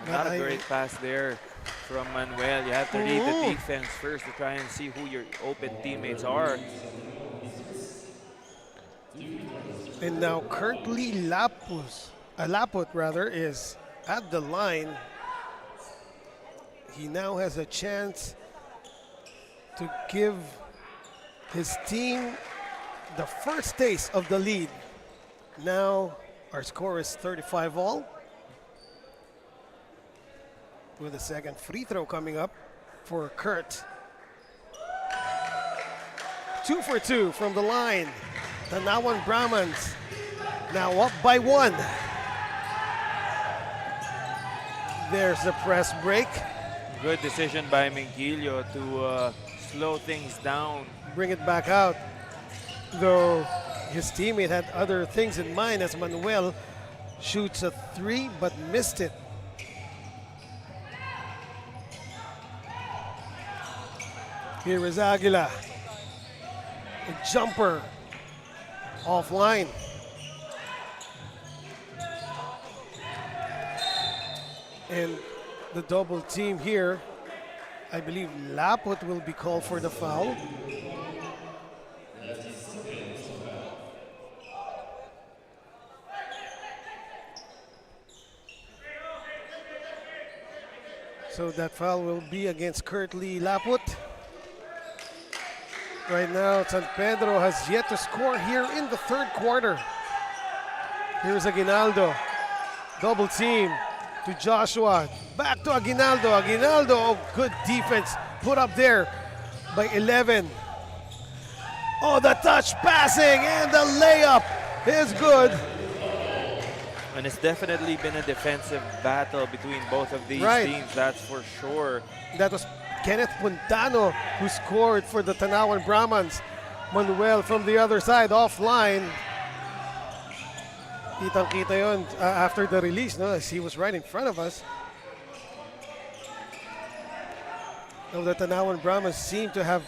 Not a great pass there from Manuel. You have to read the defense first to try and see who your open teammates are. And now Curtly Laput rather is at the line. He now has a chance to give his team the first taste of the lead. Now our score is 35 all. With a second free throw coming up for Kurt. 2 for 2 from the line. Tanauan Brahmans now up by 1. There's the press break. Good decision by Mingilio to slow things down. Bring it back out. Though his teammate had other things in mind as Manuel shoots a 3 but missed it. Here is Aguila. A jumper offline. And the double team here, I believe Laput will be called for the foul. So that foul will be against Curtly Laput. Right now, San Pedro has yet to score here in the third quarter. Here's Aguinaldo. Double team to Joshua. Back to Aguinaldo. Aguinaldo, oh, good defense put up there by 11. Oh, the touch passing and the layup is good. And it's definitely been a defensive battle between both of these teams, that's for sure. That was Kenneth Puntano who scored for the Tanauan Brahmans. Manuel from the other side, offline. Kitang-kita yun after the release, no? As he was right in front of us. Now the Tanauan Brahmans seem to have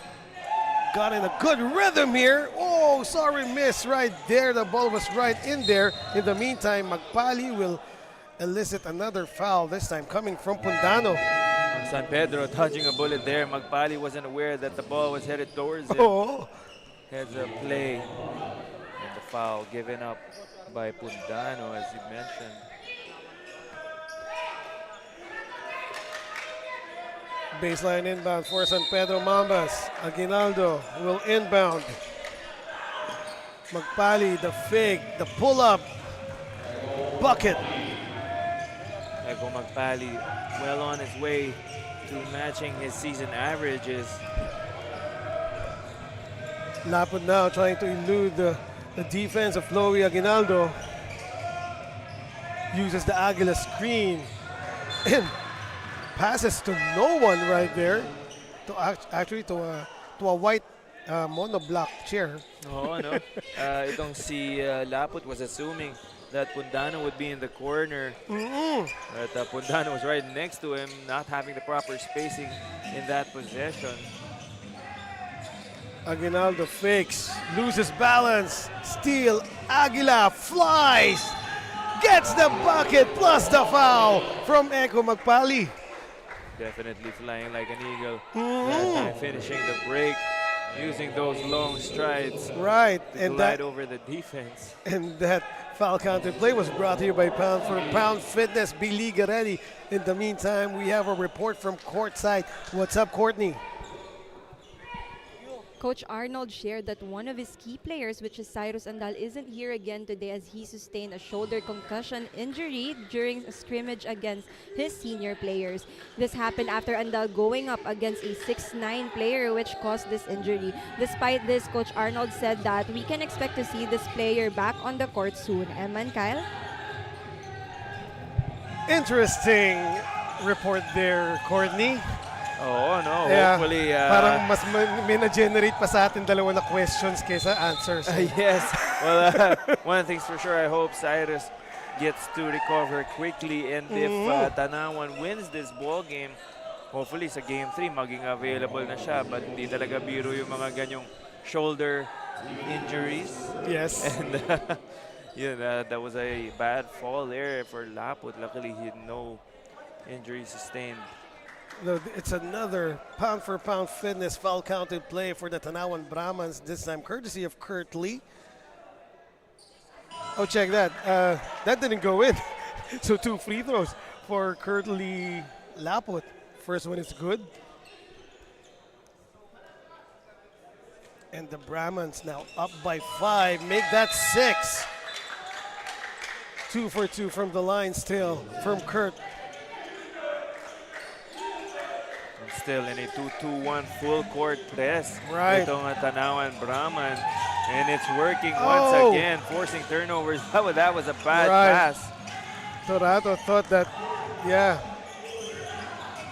gotten a good rhythm here. Oh, sorry, miss right there. The ball was right in there. In the meantime, Magpali will elicit another foul, this time coming from Puntano. San Pedro dodging a bullet there. Magpali wasn't aware that the ball was headed towards him. Oh. Has a play. And the foul given up by Puntano, as you mentioned. Baseline inbound for San Pedro Mambas. Aguinaldo will inbound. Magpali, the fake, the pull-up. Bucket. Ego Magpali well on his way to matching his season averages. Laput now trying to elude the defense of Chloe Aguinaldo. Uses the Aguila screen and passes to no one right there. Actually to a white monoblock chair. Oo, ano? Itong si Laput was assuming that Pundano would be in the corner. But Pundano was right next to him, not having the proper spacing in that possession. Aguinaldo fakes, loses balance, steal, Aguila flies, gets the bucket plus the foul from Echo Magpali. Definitely flying like an eagle. That time finishing the break, using those long strides Right, to and glide that over the defense. and that foul counter play was brought to you by Pound for Pound Fitness. Be Liga ready. In the meantime, we have a report from courtside. What's up, Courtney? Coach Arnold shared that one of his key players, which is Cyrus Andal, isn't here again today as he sustained a shoulder concussion injury during a scrimmage against his senior players. This happened after Andal going up against a 6'9" player which caused this injury. Despite this, Coach Arnold said that we can expect to see this player back on the court soon. Emma and Kyle? Interesting report there, Courtney. Oh no, Yeah, hopefully. parang mas may na-generate pa sa atin dalawa na questions kaysa answers. Yes. Well, one of the things for sure, I hope Cyrus gets to recover quickly, and if Tanauan wins this ball game, hopefully sa game 3 maging available na siya. But hindi talaga biro yung mga ganyong shoulder injuries. Yes. And that was a bad fall there for Laput. Luckily, he had no injuries sustained. It's another pound for pound fitness foul counted play for the Tanauan Brahmans, this time courtesy of Kurt Lee. Oh, check that. That didn't go in. So 2 free throws for Kurt Lee Laput. First one is good. And the Brahmans now up by 5. Make that 6. 2 for 2 from the line still from Kurt. Still in a 2-2-1 full court press. Right. Itong Tanauan Brahman. And it's working Oh. once again, forcing turnovers. That was a bad Right. pass. Torato thought that, yeah,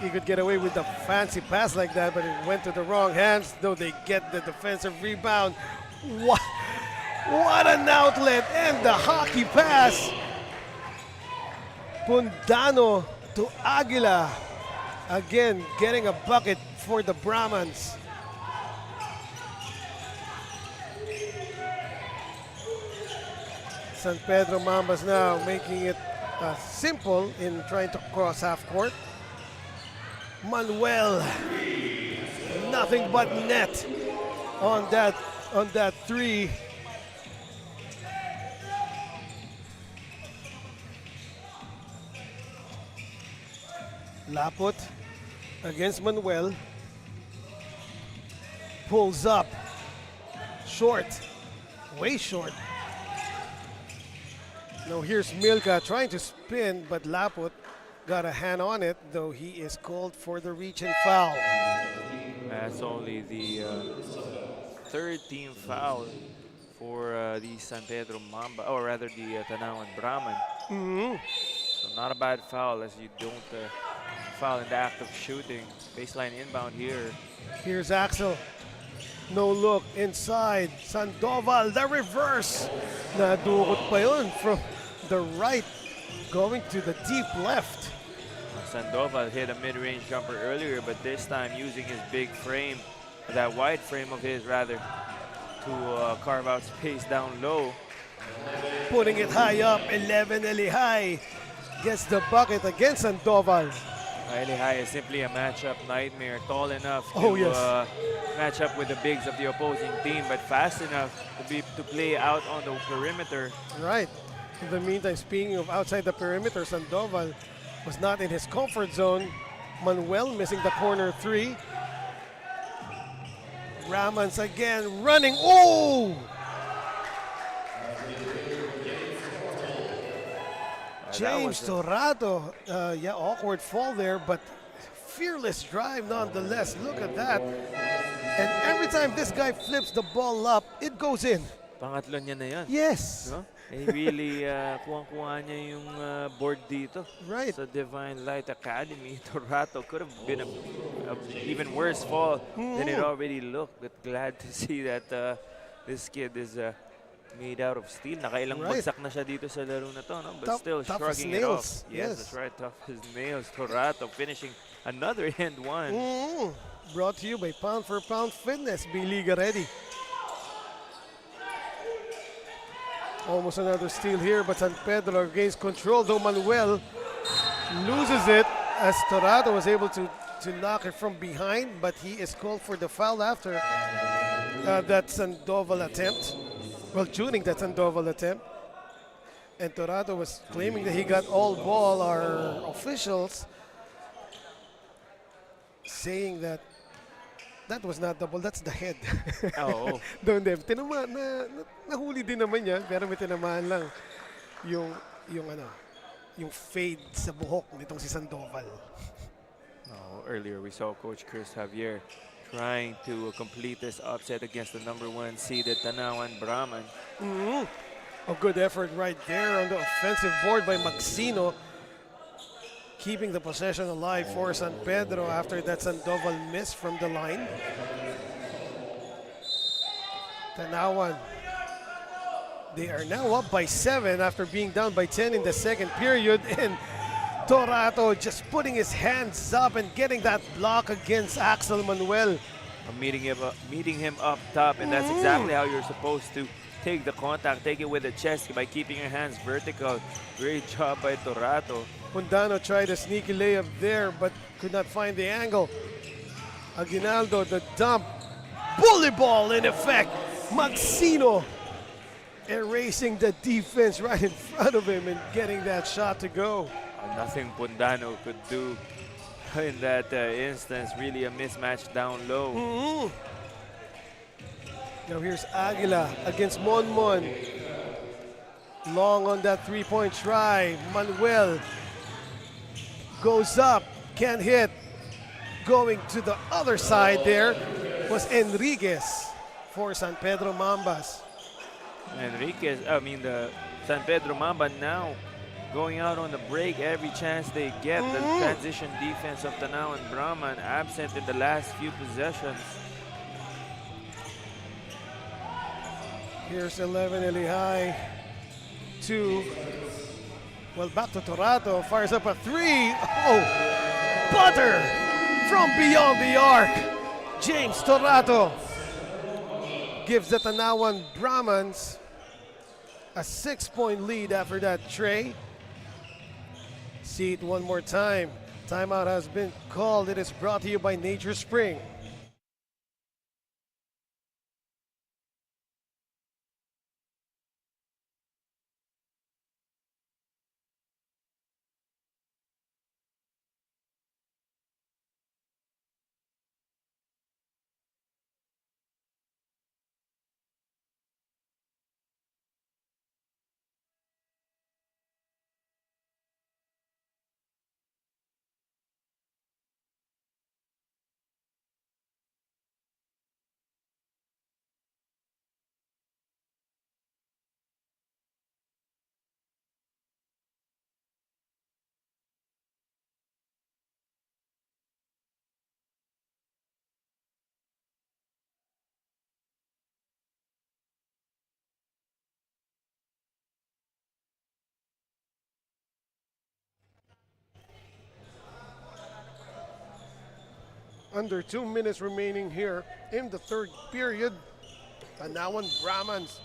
he could get away with the fancy pass like that, but it went to the wrong hands, though they get the defensive rebound. What an outlet, and the hockey pass. Pundano to Aguila. Again, getting a bucket for the Brahmans. San Pedro Mambas now making it simple in trying to cross half court. Manuel, nothing but net on that 3. Laput against Manuel. Pulls up. Short. Way short. Now here's Milka trying to spin, but Laput got a hand on it, though he is called for the reach and foul. That's only the 3rd team foul for the San Pedro Mamba, or rather the Tanauan Brahman. So not a bad foul, as you don't foul in the act of shooting. Baseline inbound here. Here's Axel. No look inside. Sandoval, the reverse. Nadukot pa yun from the right, going to the deep left. Sandoval hit a mid-range jumper earlier, but this time using his big frame, that wide frame of his rather, to carve out space down low. Putting it high up, 11 Elihai gets the bucket against Sandoval. Elihai is simply a matchup nightmare, tall enough to Oh, yes. match up with the bigs of the opposing team, but fast enough to play out on the perimeter. Right. In the meantime, speaking of outside the perimeter, Sandoval was not in his comfort zone. Manuel missing the corner 3. Ramans again running. Oh! James Torato, yeah, awkward fall there, but fearless drive nonetheless. Look at that. And every time this guy flips the ball up, it goes in. Pangatlo niya na yan. Yes. No? Really, kuwang-kuha niya yung board dito. Right. Sa Divine Light Academy. Torato could have been a even worse fall than it already looked. But glad to see that this kid is made out of steel. Nakailang Right. bagsak na siya dito sa laro na to, no? But Tough- still tough as shrugging it nails. off. Yes, Yes. that's right. Tough as nails. Torato finishing another and one. Brought to you by Pound for Pound Fitness. Be Liga ready. Almost another steal here, but San Pedro gains control, though Manuel loses it as Torato was able to knock it from behind, but he is called for the foul after that Sandoval attempt. Well, during that Sandoval attempt. And Torato was claiming that he got all ball. Our officials saying that that was not the ball, that's the head. Oo. Doon din. Nahuli din naman yan, pero may tinamaan lang yung fade sa buhok nitong si Sandoval. Earlier we saw Coach Chris Javier trying to complete this upset against the #1 seeded Tanauan Brahman. A good effort right there on the offensive board by Maxino, keeping the possession alive for San Pedro after that Sandoval miss from the line. Tanauan, they are now up by 7 after being down by 10 in the second period, and Torato just putting his hands up and getting that block against Axel Manuel. Meeting him up top, and that's exactly how you're supposed to take the contact, take it with the chest by keeping your hands vertical. Great job by Torato. Pundano tried a sneaky layup there but could not find the angle. Aguinaldo, the dump. Bully ball in effect. Maxino erasing the defense right in front of him and getting that shot to go. Nothing Pundano could do in that instance. Really a mismatch down low. Now here's Aguila against Monmon. Long on that three-point try. Manuel goes up, can't hit. Going to the other side there was Enriquez for San Pedro Mambas. The San Pedro Mamba now going out on the break every chance they get. The transition defense of Tanauan Brahman absent in the last few possessions. Here's 11 Elihai. 2. Well, back to Torato. Fires up a 3. Oh, butter from beyond the arc. James Torato gives the Tanauan Brahmans a 6-point lead after that tray. See it one more time. Timeout has been called. It is brought to you by Nature Spring. Under 2 minutes remaining here in the third period. Tanauan Brahmans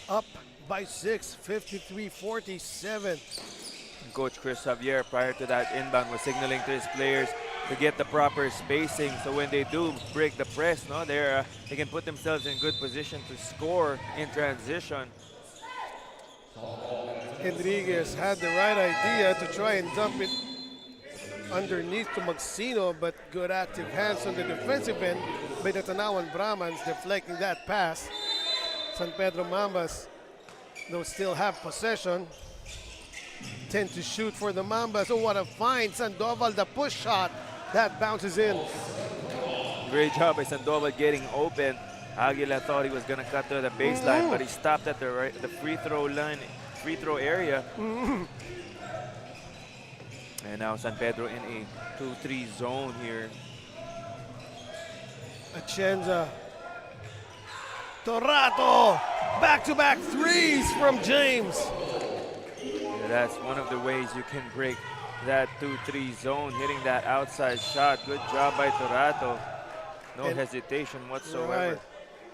up by 6, 53-47. Coach Chris Javier, prior to that inbound, was signaling to his players to get the proper spacing, so when they do break the press, they can put themselves in good position to score in transition. Enriquez had the right idea to try and dump it underneath to Maxino, but good active hands on the defensive end by the Tanauan Brahmans, deflecting that pass. San Pedro Mambas, though, still have possession, tend to shoot for the Mambas. Oh, what a find. Sandoval, the push shot, that bounces in. Great job by Sandoval getting open. Aguila thought he was going to cut to the baseline, but he stopped at the free throw area. And now San Pedro in a 2-3 zone here. Atienza Torato! Back-to-back threes from James. Yeah, that's one of the ways you can break that 2-3 zone, hitting that outside shot. Good job by Torato. No And- hesitation whatsoever. Right.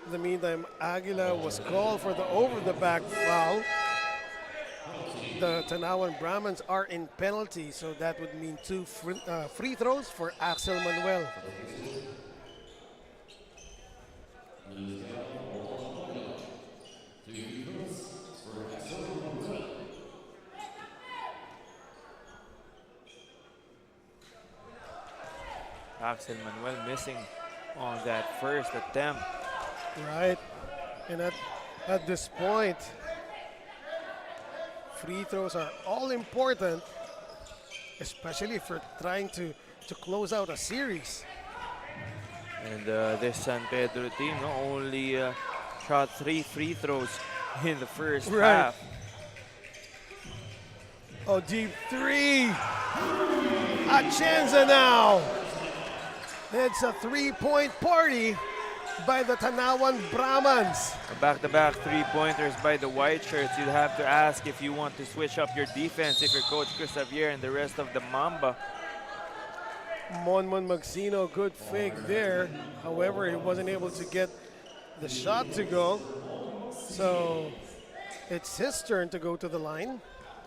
In the meantime, Aguila was called for the over-the-back foul. The Tanauan Brahmans are in penalty, so that would mean two free throws for Axel Manuel. Axel Manuel missing on that first attempt. Right. And at this point, free throws are all important, especially if you're trying to close out a series. And this San Pedro team not only shot 3 free throws in the first Right. half. Oh, deep three. Atienza now. It's a three-point party by the Tanauan Brahmans. Back-to-back three-pointers by the white shirts. You'd have to ask if you want to switch up your defense if you're Coach Chris Javier and the rest of the Mamba. Monmon Magsino, good fake there. However, he wasn't able to get the shot to go. So it's his turn to go to the line.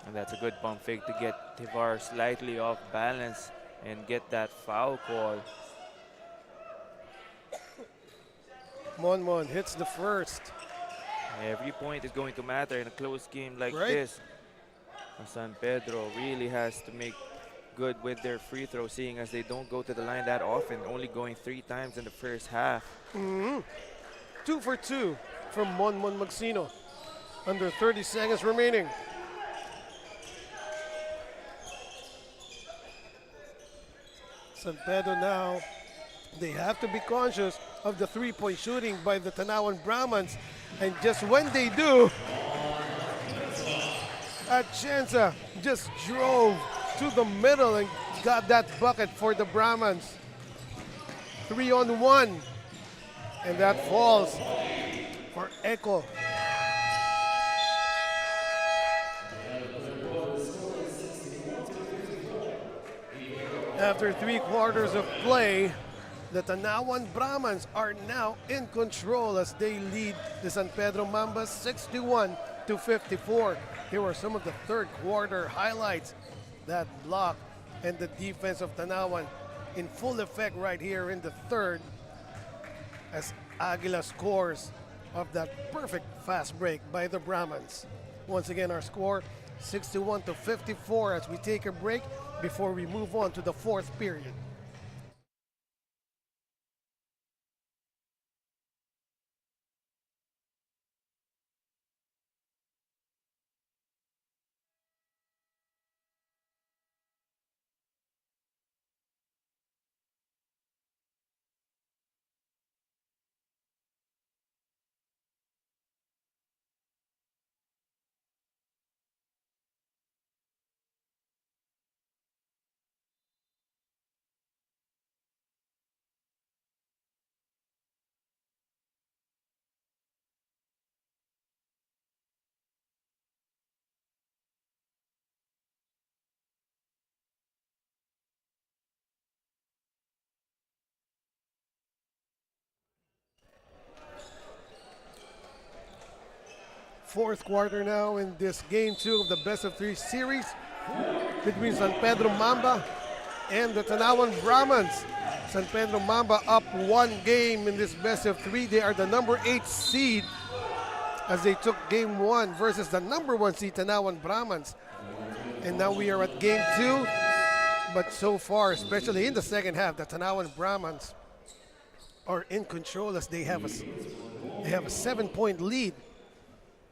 And that's a good pump fake to get Tivar slightly off balance and get that foul call. Monmon hits the first. Every point is going to matter in a close game like Right. this. San Pedro really has to make good with their free throw, seeing as they don't go to the line that often, only going 3 times in the first half. 2 for 2 from Monmon Magsino. Under 30 seconds remaining. San Pedro now, they have to be conscious of the three-point shooting by the Tanauan Brahmans. And just when they do, Atienza just drove to the middle and got that bucket for the Brahmans. 3-on-1. And that falls for Echo. After 3 quarters of play, the Tanauan Brahmans are now in control as they lead the San Pedro Mamba 61-54. Here were some of the third quarter highlights. That block and the defense of Tanauan in full effect right here in the third as Aguila scores of that perfect fast break by the Brahmans. Once again, our score 61-54 as we take a break before we move on to the fourth period. Fourth quarter now in this game 2 of the best of 3 series between San Pedro Mamba and the Tanauan Brahmans. San Pedro Mamba up 1 game in this best of 3. They are the number 8 seed as they took game 1 versus the number 1 seed Tanauan Brahmans. And now we are at game 2. But so far, especially in the second half, the Tanauan Brahmans are in control as they have a 7-point lead.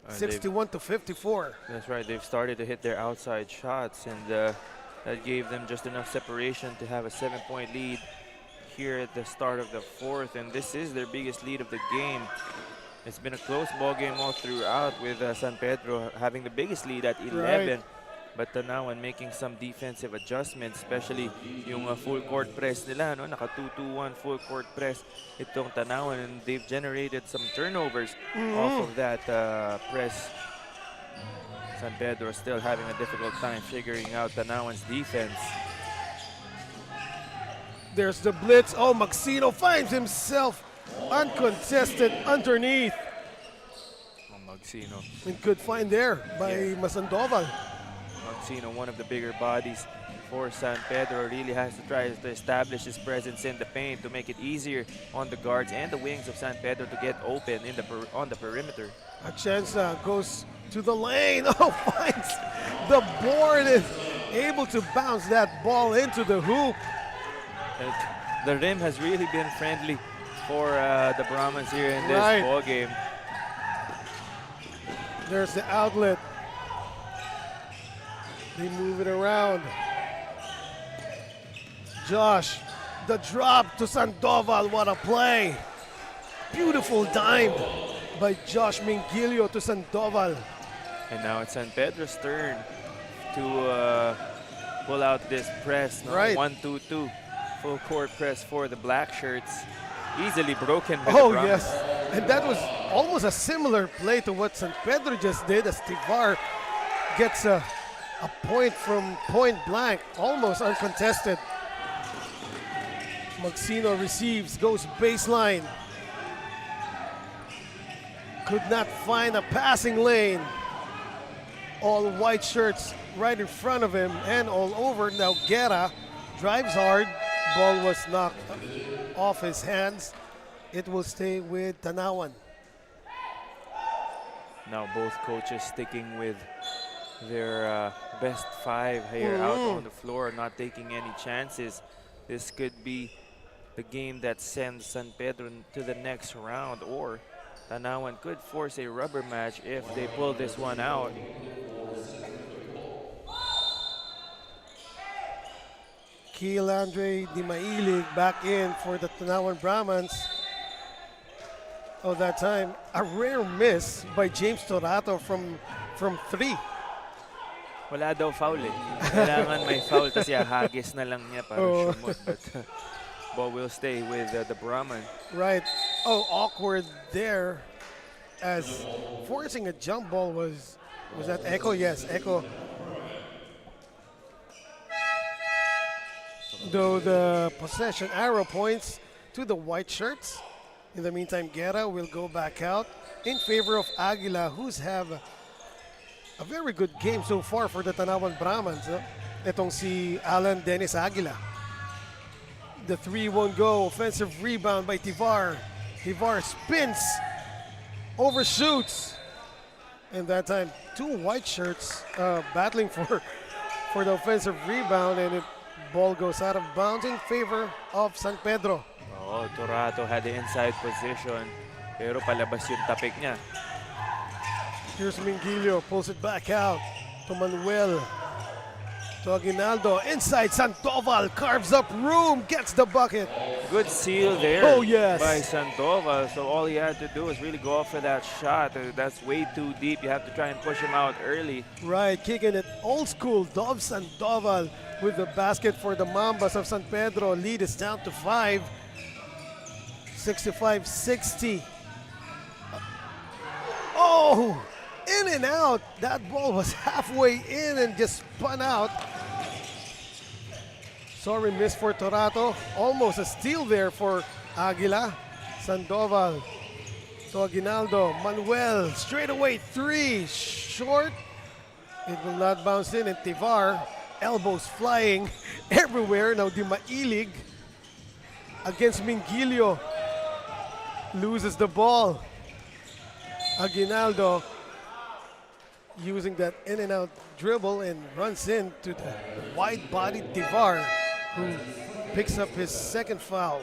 61-54. That's right. They've started to hit their outside shots, and that gave them just enough separation to have a 7-point lead here at the start of the fourth. And this is their biggest lead of the game. It's been a close ball game all throughout, with San Pedro having the biggest lead at 11. Right. But Tanauan making some defensive adjustments, especially yung full court press nila, no? Naka 2-2-1 full court press itong Tanauan, and they've generated some turnovers off of that press. San Pedro still having a difficult time figuring out Tanauan's defense. There's the blitz. Oh, Maxino finds himself uncontested underneath. Oh, Magsino. And good find there by Masandoval. Magsino, one of the bigger bodies for San Pedro, really has to try to establish his presence in the paint to make it easier on the guards and the wings of San Pedro to get open in the on the perimeter. Atienza goes to the lane. Oh, finds the board, is able to bounce that ball into the hoop. The rim has really been friendly for the Brahmans here in this ball game. There's the outlet. They move it around. Josh, the drop to Sandoval. What a play. Beautiful dime by Josh Mingilio to Sandoval. And now it's San Pedro's turn to pull out this press. No? 1-2-2. Full court press for the black shirts. Easily broken by the Brahmans. Yes. And that was almost a similar play to what San Pedro just did, as Tivar gets a point from point blank, almost uncontested. Maxino receives, goes baseline. Could not find a passing lane. All white shirts right in front of him and all over. Now Guerra drives hard. Ball was knocked off his hands. It will stay with Tanauan. Now both coaches sticking with their best five here out on the floor, not taking any chances. This could be the game that sends San Pedro to the next round, or Tanauan could force a rubber match if they pull this one out. Kiel Andre Di Mailig back in for the Tanauan Brahmans. Oh, that time, a rare miss by James Torato from three. Wala daw foul eh. Kailangan may foul kasi hagis na lang niya para shumot. But ball will stay with the Brahman. Right. Oh, awkward there, as forcing a jump ball was that Echo? Yes, Echo. Though the possession arrow points to the white shirts. In the meantime, Guerra will go back out in favor of Aguila, who's have a very good game so far for the Tanauan Brahmans. Itong si Alan Dennis Aguila. The 3 won't go. Offensive rebound by Tivar. Tivar spins, overshoots. And that time, two white shirts battling for the offensive rebound, and the ball goes out of bounds in favor of San Pedro. Oh, Torato had the inside position, pero palabas yung tapik niya. Here's Mingilio, pulls it back out to Manuel. To Aguinaldo, inside Sandoval, carves up room, gets the bucket. Good seal there by Sandoval. So all he had to do was really go off for that shot. That's way too deep. You have to try and push him out early. Right, kicking it old school. Dov Sandoval with the basket for the Mambas of San Pedro. Lead is down to 5. 65-60. Oh! In and out. That ball was halfway in and just spun out. Sorry miss for Torato. Almost a steal there for Aguila. Sandoval to Aguinaldo. Manuel, straight away 3. Short. It will not bounce in. And Tivar, elbows flying everywhere. Now Di Mailig against Mingilio. Loses the ball. Aguinaldo using that in and out dribble and runs into the wide-bodied Tivar, who picks up his second foul.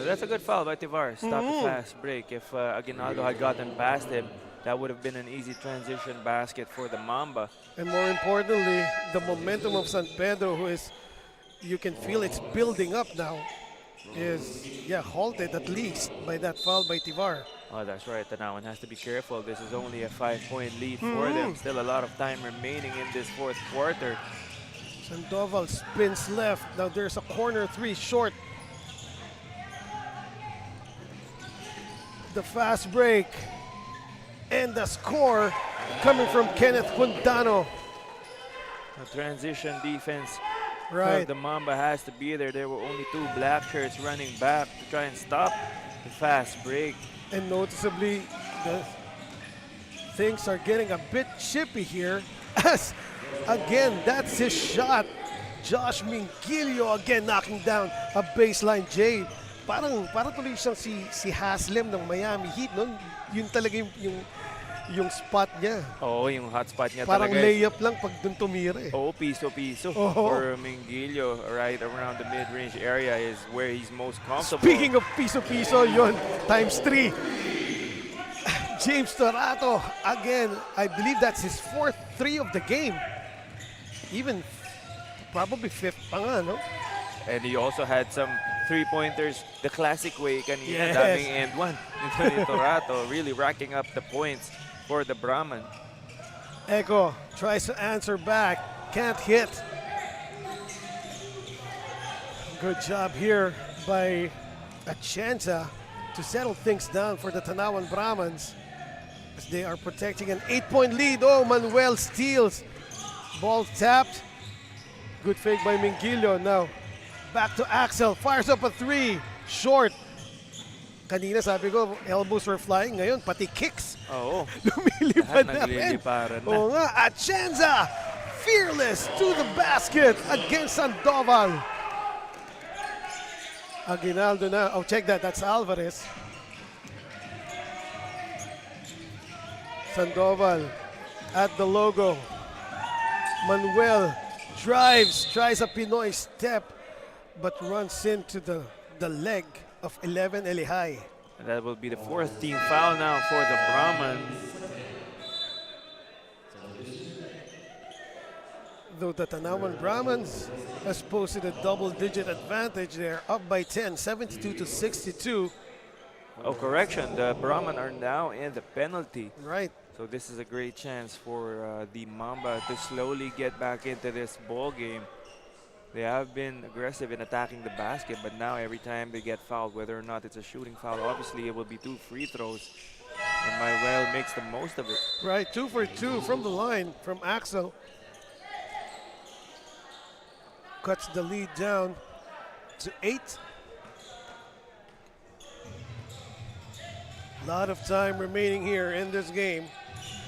That's a good foul by Tivar. Stop the fast break. If Aguinaldo had gotten past him, that would have been an easy transition basket for the Mamba. And more importantly, the momentum of San Pedro, who is, you can feel it's building up now, is halted at least by that foul by Tivar. Oh, that's right. Tanauan has to be careful. This is only a 5-point lead for them. Still a lot of time remaining in this fourth quarter. Sandoval spins left. Now there's a corner three short. The fast break. And the score coming from Kenneth Puntano. The transition defense Right. of the Mamba has to be there. There were only 2 black shirts running back to try and stop the fast break. And noticeably, the things are getting a bit chippy here. As again, that's his shot. Josh Mingilio again knocking down a baseline J. Parang tuloy siyang si Haslem ng Miami Heat. No? Yun talaga yung spot niya. Oo, yung hotspot niya Parang talaga. layup lang pag dun tumira eh. Oh, piso-piso Oo. for Mingilio right around the mid-range area is where he's most comfortable. Speaking of piso-piso, yon times 3. James Torato, again, I believe that's his 4th 3 of the game. Even probably 5th pa nga, no? And he also had some 3-pointers the classic way kanina. Yes. Daming and one. Ni Torato really racking up the points for the Brahman. Echo tries to answer back, can't hit. Good job here by Atienza to settle things down for the Tanauan Brahmans as they are protecting an 8-point lead. Oh, Manuel steals. Ball tapped. Good fake by Mingilio. Now back to Axel, fires up a 3, short. Kanina sabi ko, elbows were flying. Ngayon, pati kicks. Oo. Lumilipad Lahat na rin. nagliliparan na. Oo nga, Atienza, fearless to the basket against Sandoval. Aguinaldo na. Oh, check that. That's Alvarez. Sandoval at the logo. Manuel drives, tries a Pinoy step, but runs into the leg of 11 Elihai. And that will be the 4th team foul now for the Brahman. Though the Tanauan Brahmans has posted a double-digit advantage there, up by 10, 72 to 62. Oh, correction. The Brahman are now in the penalty. Right. So this is a great chance for the Mamba to slowly get back into this ball game. They have been aggressive in attacking the basket, but now every time they get fouled, whether or not it's a shooting foul, obviously it will be 2 free throws. And Manuel makes the most of it. Right, 2 for 2 from the line from Axel. Cuts the lead down to 8. A lot of time remaining here in this game.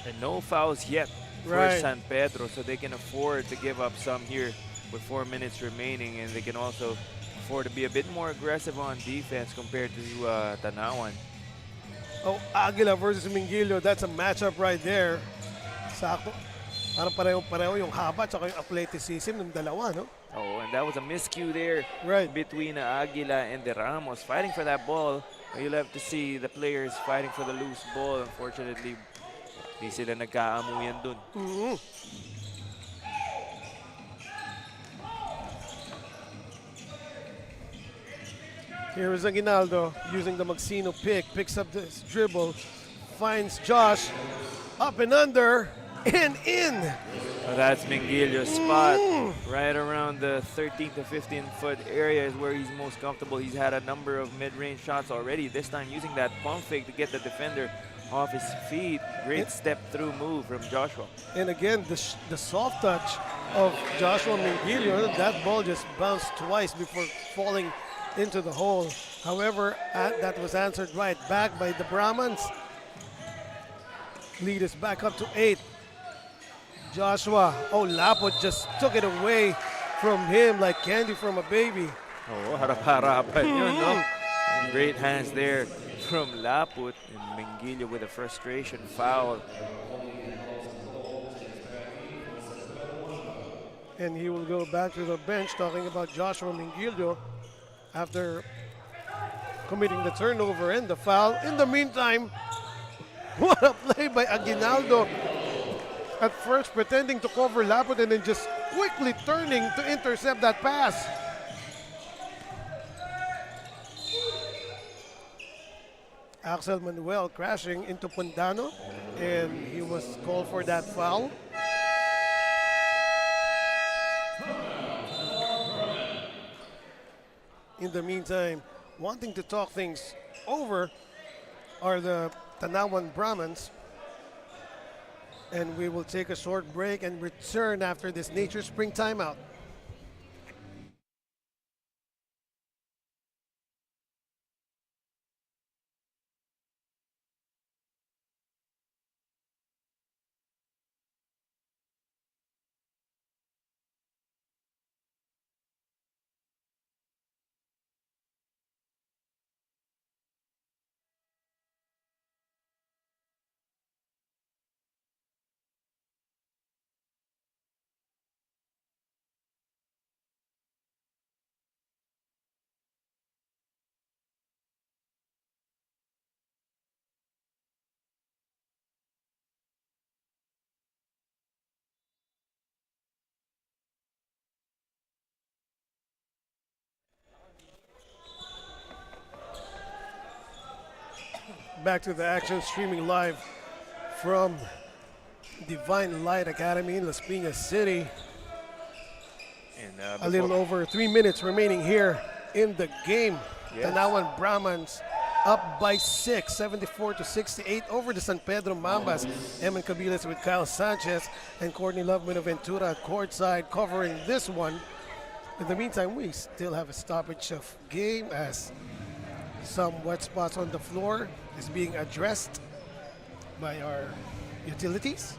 And no fouls yet for Right. San Pedro, so they can afford to give up some here with 4 minutes remaining, and they can also afford to be a bit more aggressive on defense compared to Tanauan. Oh, Aguila versus Mingilio, that's a matchup right there. Sakto. Parang pareho yung haba at yung athleticism ng dalawa, no? Oh, and that was a miscue there Right. between Aguila and the Ramos fighting for that ball. You'll have to see the players fighting for the loose ball. Unfortunately, di sila nagkaamuyan dun. Here is Aguinaldo using the Magsino pick, picks up this dribble, finds Josh, up and under, and in. Oh, that's Mingilio's spot. Right around the 13 to 15 foot area is where he's most comfortable. He's had a number of mid-range shots already, this time using that pump fake to get the defender off his feet. Great step-through move from Joshua. And again, the soft touch of Joshua Mingilio, that ball just bounced twice before falling into the hole. However, that was answered right back by the Brahmans. Lead is back up to 8. Joshua, oh, Lapot just took it away from him like candy from a baby. Oh, harap-harapan yun, no? Great hands there from Laput, and Mingilio with a frustration foul. And he will go back to the bench talking about Joshua Mingilio after committing the turnover and the foul. In the meantime, what a play by Aguinaldo. At first pretending to cover Laput and then just quickly turning to intercept that pass. Axel Manuel crashing into Pundano, and he was called for that foul. In the meantime, wanting to talk things over are the Tanauan Brahmans. And we will take a short break and return after this Nature Spring timeout. Back to the action, streaming live from Divine Light Academy in Las Piñas City. And A little over 3 minutes remaining here in the game. Yes. Tanauan Brahmans up by 6, 74-68 over the San Pedro Mambas. Eman Cabiles with Kyle Sanchez and Courtney Love Buenaventura at courtside covering this one. In the meantime, we still have a stoppage of game as some wet spots on the floor is being addressed by our utilities.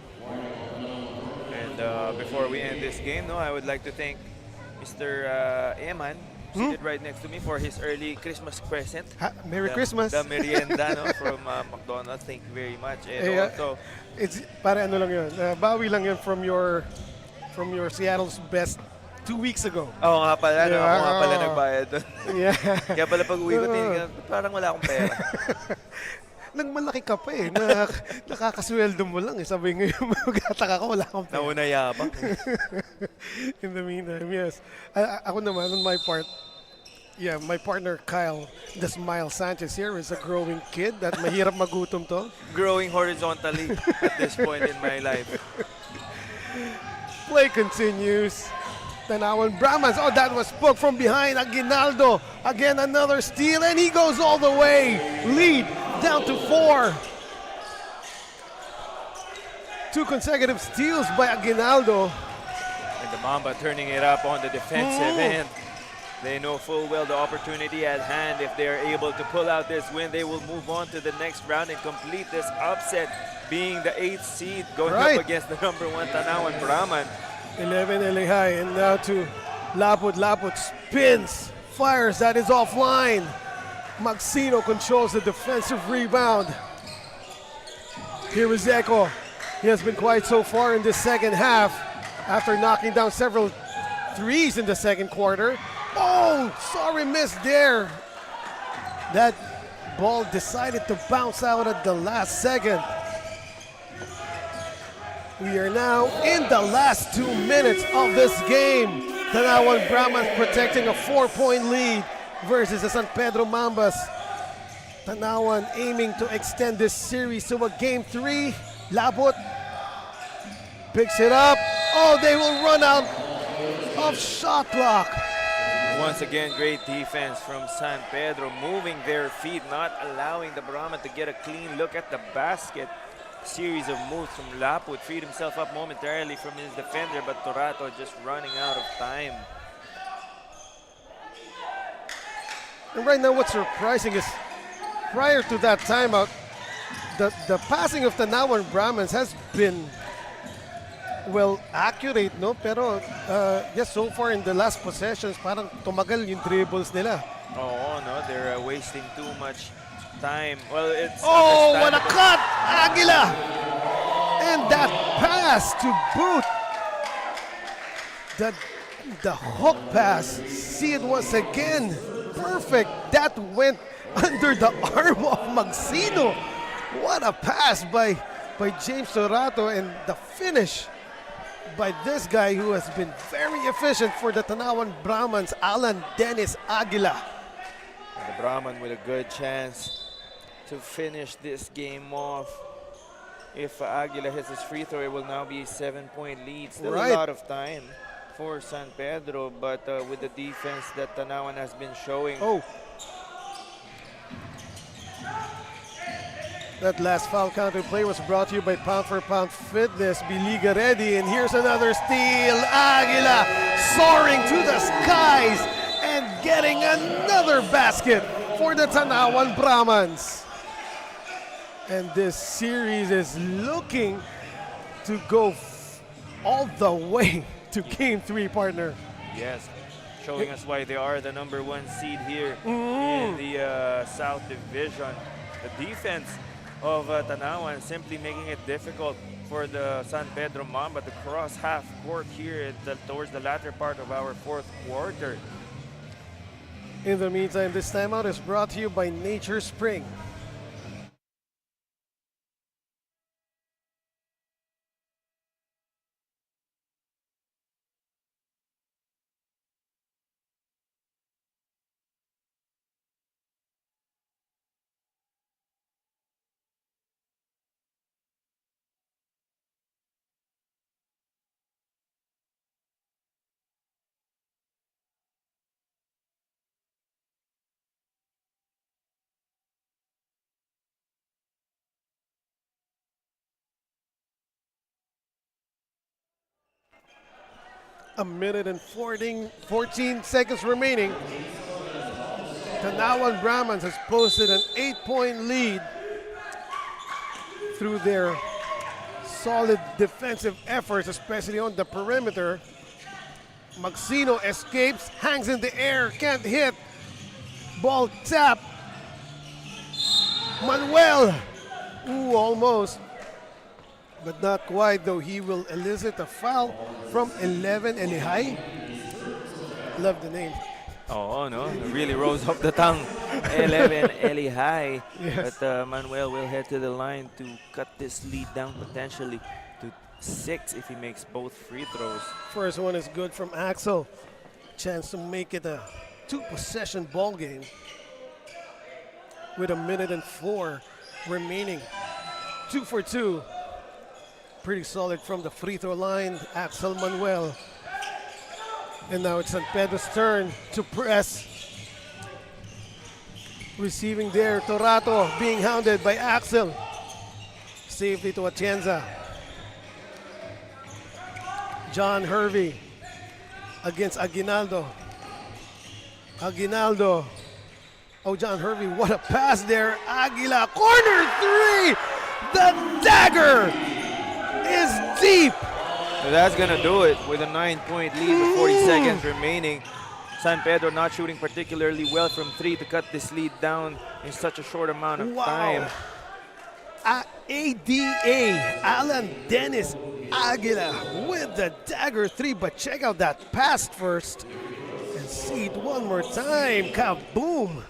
And before we end this game, I would like to thank Mr. Eman, seated right next to me, for his early Christmas present. Merry Christmas! The merienda from McDonald's. Thank you very much. And also, it's para ano lang yun, bawi lang yun from your Seattle's best 2 weeks ago. Oo nga pala, Yeah, ako nga pala oo. nagbayad doon. Yeah. Kaya pala pag uwi ko, tinignan, parang wala akong pera. Nagmalaki ka pa eh. Nakakasweldo mo lang eh. Sabi ngayon, magkataka ka, wala akong pera. Nauna yabang. In the meantime, yes. Ako naman, on my part, my partner Kyle, the Smile Sanchez here, is a growing kid that mahirap magutom to. Growing horizontally at this point in my life. Play continues. Tanauan Brahmans. Oh, that was poked from behind. Aguinaldo. Again, another steal, and he goes all the way. Lead down to 4. 2 consecutive steals by Aguinaldo. And the Mamba turning it up on the defensive end. They know full well the opportunity at hand. If they are able to pull out this win, they will move on to the next round and complete this upset, being the 8th seed going up against the number 1 Tanauan Brahman. 11 LA High, and now to Laput. Laput spins, fires, that is offline. Maxino controls the defensive rebound. Here is Echo. He has been quiet so far in this second half after knocking down several threes in the second quarter. Oh, sorry miss there. That ball decided to bounce out at the last second. We are now in the last 2 minutes of this game. Tanauan Brahman protecting a 4-point lead versus the San Pedro Mambas. Tanauan aiming to extend this series to a game 3. Labot picks it up. Oh, they will run out of shot clock. Once again, great defense from San Pedro, moving their feet, not allowing the Brahman to get a clean look at the basket. Series of moves from Laput, freed himself up momentarily from his defender, but Torato just running out of time. And right now what's surprising is prior to that timeout, the passing of Tanauan Brahmans has been accurate, no? Pero yes, so far in the last possessions, parang tumagal yung dribbles nila. Oh no, they're wasting too much time. Well, it's what a cut! Aguila! And that pass to boot. The hook pass. See it once again. Perfect. That went under the arm of Maxino. What a pass by James Torato, and the finish by this guy who has been very efficient for the Tanauan Brahmans, Alan Dennis Aguila. The Brahman with a good chance to finish this game off. If Aguila hits his free throw, it will now be a 7-point lead. Still Right. a lot of time for San Pedro, but with the defense that Tanauan has been showing. Oh. That last foul counter play was brought to you by Pound for Pound Fitness. Biliga ready, and here's another steal. Aguila soaring to the skies and getting another basket for the Tanauan Brahmans. And this series is looking to go all the way to Game 3, partner. Yes, showing us why they are the #1 seed here in the South Division. The defense of Tanauan simply making it difficult for the San Pedro Mamba to cross half court here towards the latter part of our fourth quarter. In the meantime, this timeout is brought to you by Nature Spring. A minute and 14 seconds remaining. Tanauan Brahmans has posted an 8-point lead through their solid defensive efforts, especially on the perimeter. Maxino escapes, hangs in the air, can't hit. Ball tap. Manuel. Ooh, almost. But not quite, though. He will elicit a foul from 11 Elihai. Love the name. Oh, no, it really rose off the tongue. 11 Elihai. Yes. But Manuel will head to the line to cut this lead down potentially to 6 if he makes both free throws. First one is good from Axel. Chance to make it a 2-possession ball game with a minute and 4 remaining. 2 for 2. Pretty solid from the free throw line, Axel Manuel. And now it's San Pedro's turn to press. Receiving there, Torato being hounded by Axel. Safely to Atienza. John Hervey against Aguinaldo. Aguinaldo. Oh, John Hervey, what a pass there. Aguila, corner 3! The dagger is deep. So that's going to do it with a 9-point lead with 40 seconds remaining. San Pedro not shooting particularly well from 3 to cut this lead down in such a short amount of time. ADA, Alan Dennis Aguila with the dagger 3, but check out that pass first. And see it one more time. Kaboom.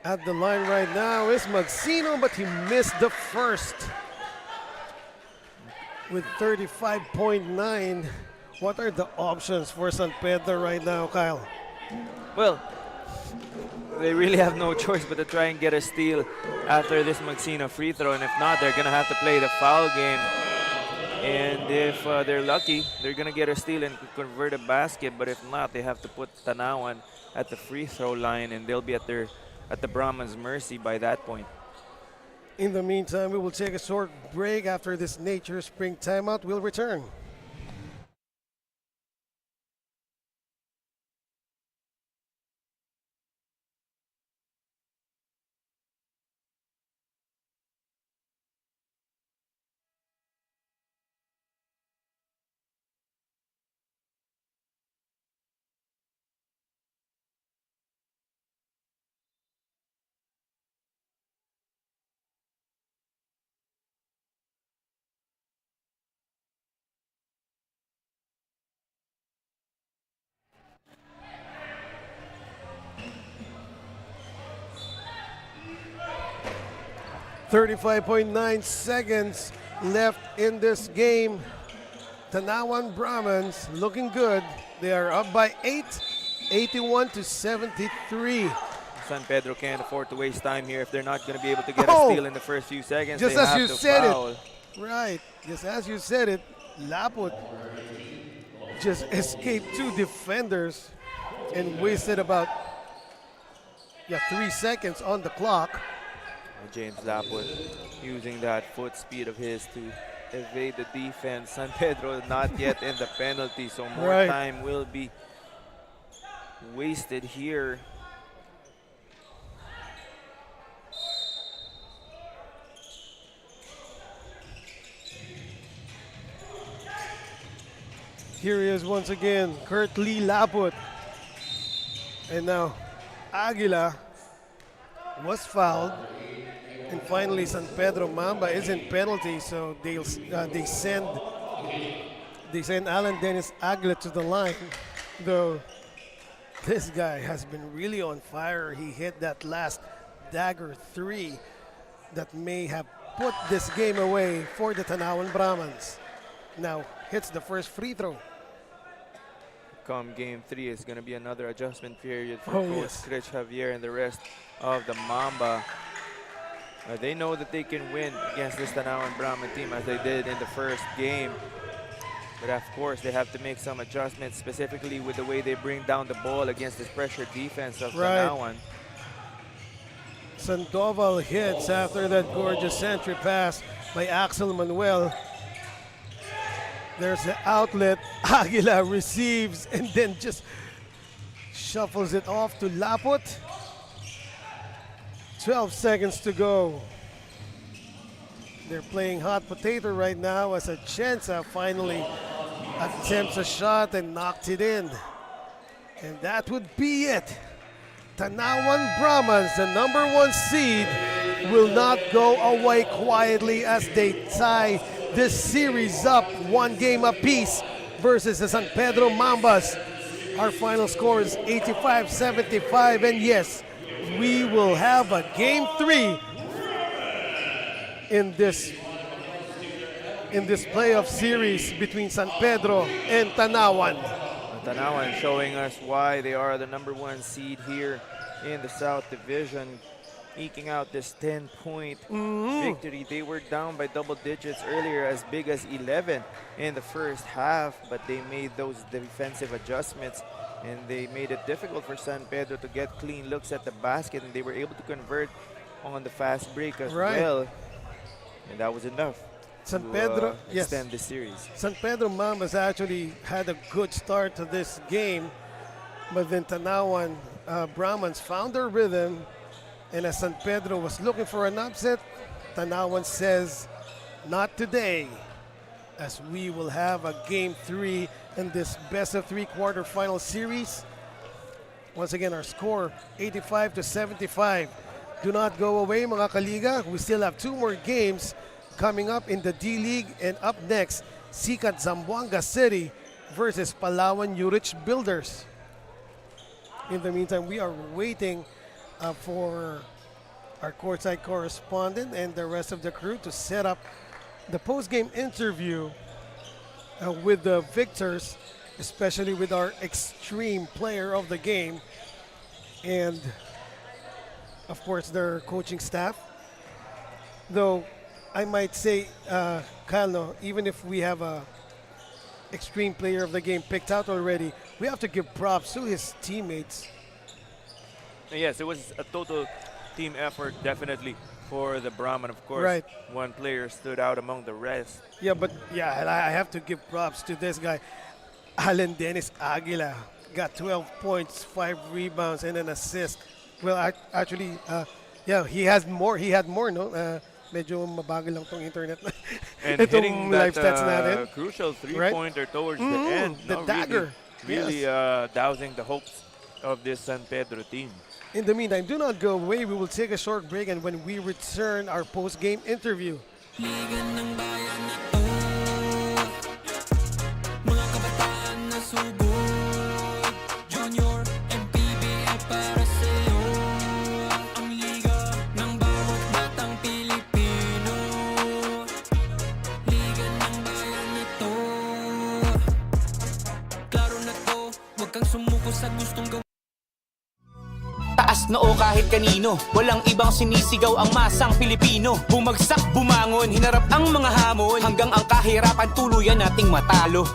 At the line right now is Maxino, but he missed the first. With 35.9, what are the options for San Pedro right now, Kyle? Well, they really have no choice but to try and get a steal after this Maxino free throw, and if not, they're going to have to play the foul game. And if they're lucky, they're going to get a steal and convert a basket, but if not, they have to put Tanauan at the free throw line, and they'll be at the Brahmans' mercy by that point. In the meantime, we will take a short break. After this Nature Spring timeout, we'll return. .9 seconds left in this game. Tanauan Brahmans looking good. They are up by 8, 81-73. San Pedro can't afford to waste time here. If they're not going to be able to get Oh! a steal in the first few seconds, Just they as have you to said foul. it. Right. Just as you said it, Laput just escaped 2 defenders and wasted about 3 seconds on the clock. James Lapwood using that foot speed of his to evade the defense. San Pedro not yet in the penalty, so more Right. time will be wasted here. Here he is once again, Kurt Lee Laput. And now Aguila was fouled. And finally, San Pedro Mamba is in penalty, so they send Alan Dennis Aguila to the line. Though this guy has been really on fire. He hit that last dagger 3 that may have put this game away for the Tanauan Brahmans. Now hits the first free throw. Come game 3 is going to be another adjustment period for Oh, Coach yes. Chris Javier and the rest of the Mamba. They know that they can win against this Tanauan Brahman team as they did in the first game. But of course, they have to make some adjustments, specifically with the way they bring down the ball against this pressure defense of Right. Tanauan. Sandoval hits after that gorgeous entry pass by Axel Manuel. There's the outlet. Aguila receives and then just shuffles it off to Laput. 12 seconds to go. They're playing hot potato right now as Atienza finally attempts a shot and knocked it in. And that would be it. Tanauan Brahmans, the number 1 seed, will not go away quietly as they tie this series up 1 game apiece versus the San Pedro Mambas. Our final score is 85-75, and yes, we will have a game 3 in this playoff series between San Pedro and Tanauan. Tanauan showing us why they are the number 1 seed here in the South Division, eking out this 10-point victory. They were down by double digits earlier, as big as 11 in the first half, but they made those defensive adjustments and they made it difficult for San Pedro to get clean looks at the basket, and they were able to convert on the fast break as well, and that was enough San to Pedro, yes. extend the series. San Pedro Mambas actually had a good start to this game, but then Tanauan Brahmans found their rhythm, and as San Pedro was looking for an upset, Tanauan says, not today, as we will have a game 3 in this best of 3 quarterfinal series. Once again, our score 85-75. Do not go away, mga kaliga. We still have 2 more games coming up in the D-League, and up next, Sikat Zamboanga City versus Palawan Urich Builders. In the meantime, we are waiting for our courtside correspondent and the rest of the crew to set up the post-game interview with the victors, especially with our extreme player of the game and, of course, their coaching staff. Though I might say, Kyle, even if we have a extreme player of the game picked out already, we have to give props to his teammates. Yes, it was a total team effort, definitely, for the Brahman. Of course, Right. one player stood out among the rest. Yeah, but yeah, I have to give props to this guy, Alan Dennis Aguila. Got 12 points, 5 rebounds, and an assist. Well, actually, yeah, he had more, no? Medyo mabagal lang tong internet. And Itong hitting live that stats natin. crucial three-pointer towards the end. the dagger. Really dousing the hopes of this San Pedro team. In the meantime, do not go away. We will take a short break, and when we return, our post-game interview. Liga ng bayan na to, mga kabataan na sugod, Junior, MPBL para sa'yo, ang liga ng bawat batang Pilipino. Liga ng bayan na to. kang sumuko sa gustong gawin. Taas noo kahit kanino, walang ibang sinisigaw ang masang Pilipino. Bumagsak, bumangon, hinarap ang mga hamon, hanggang ang kahirapan tuluyan nating matalo.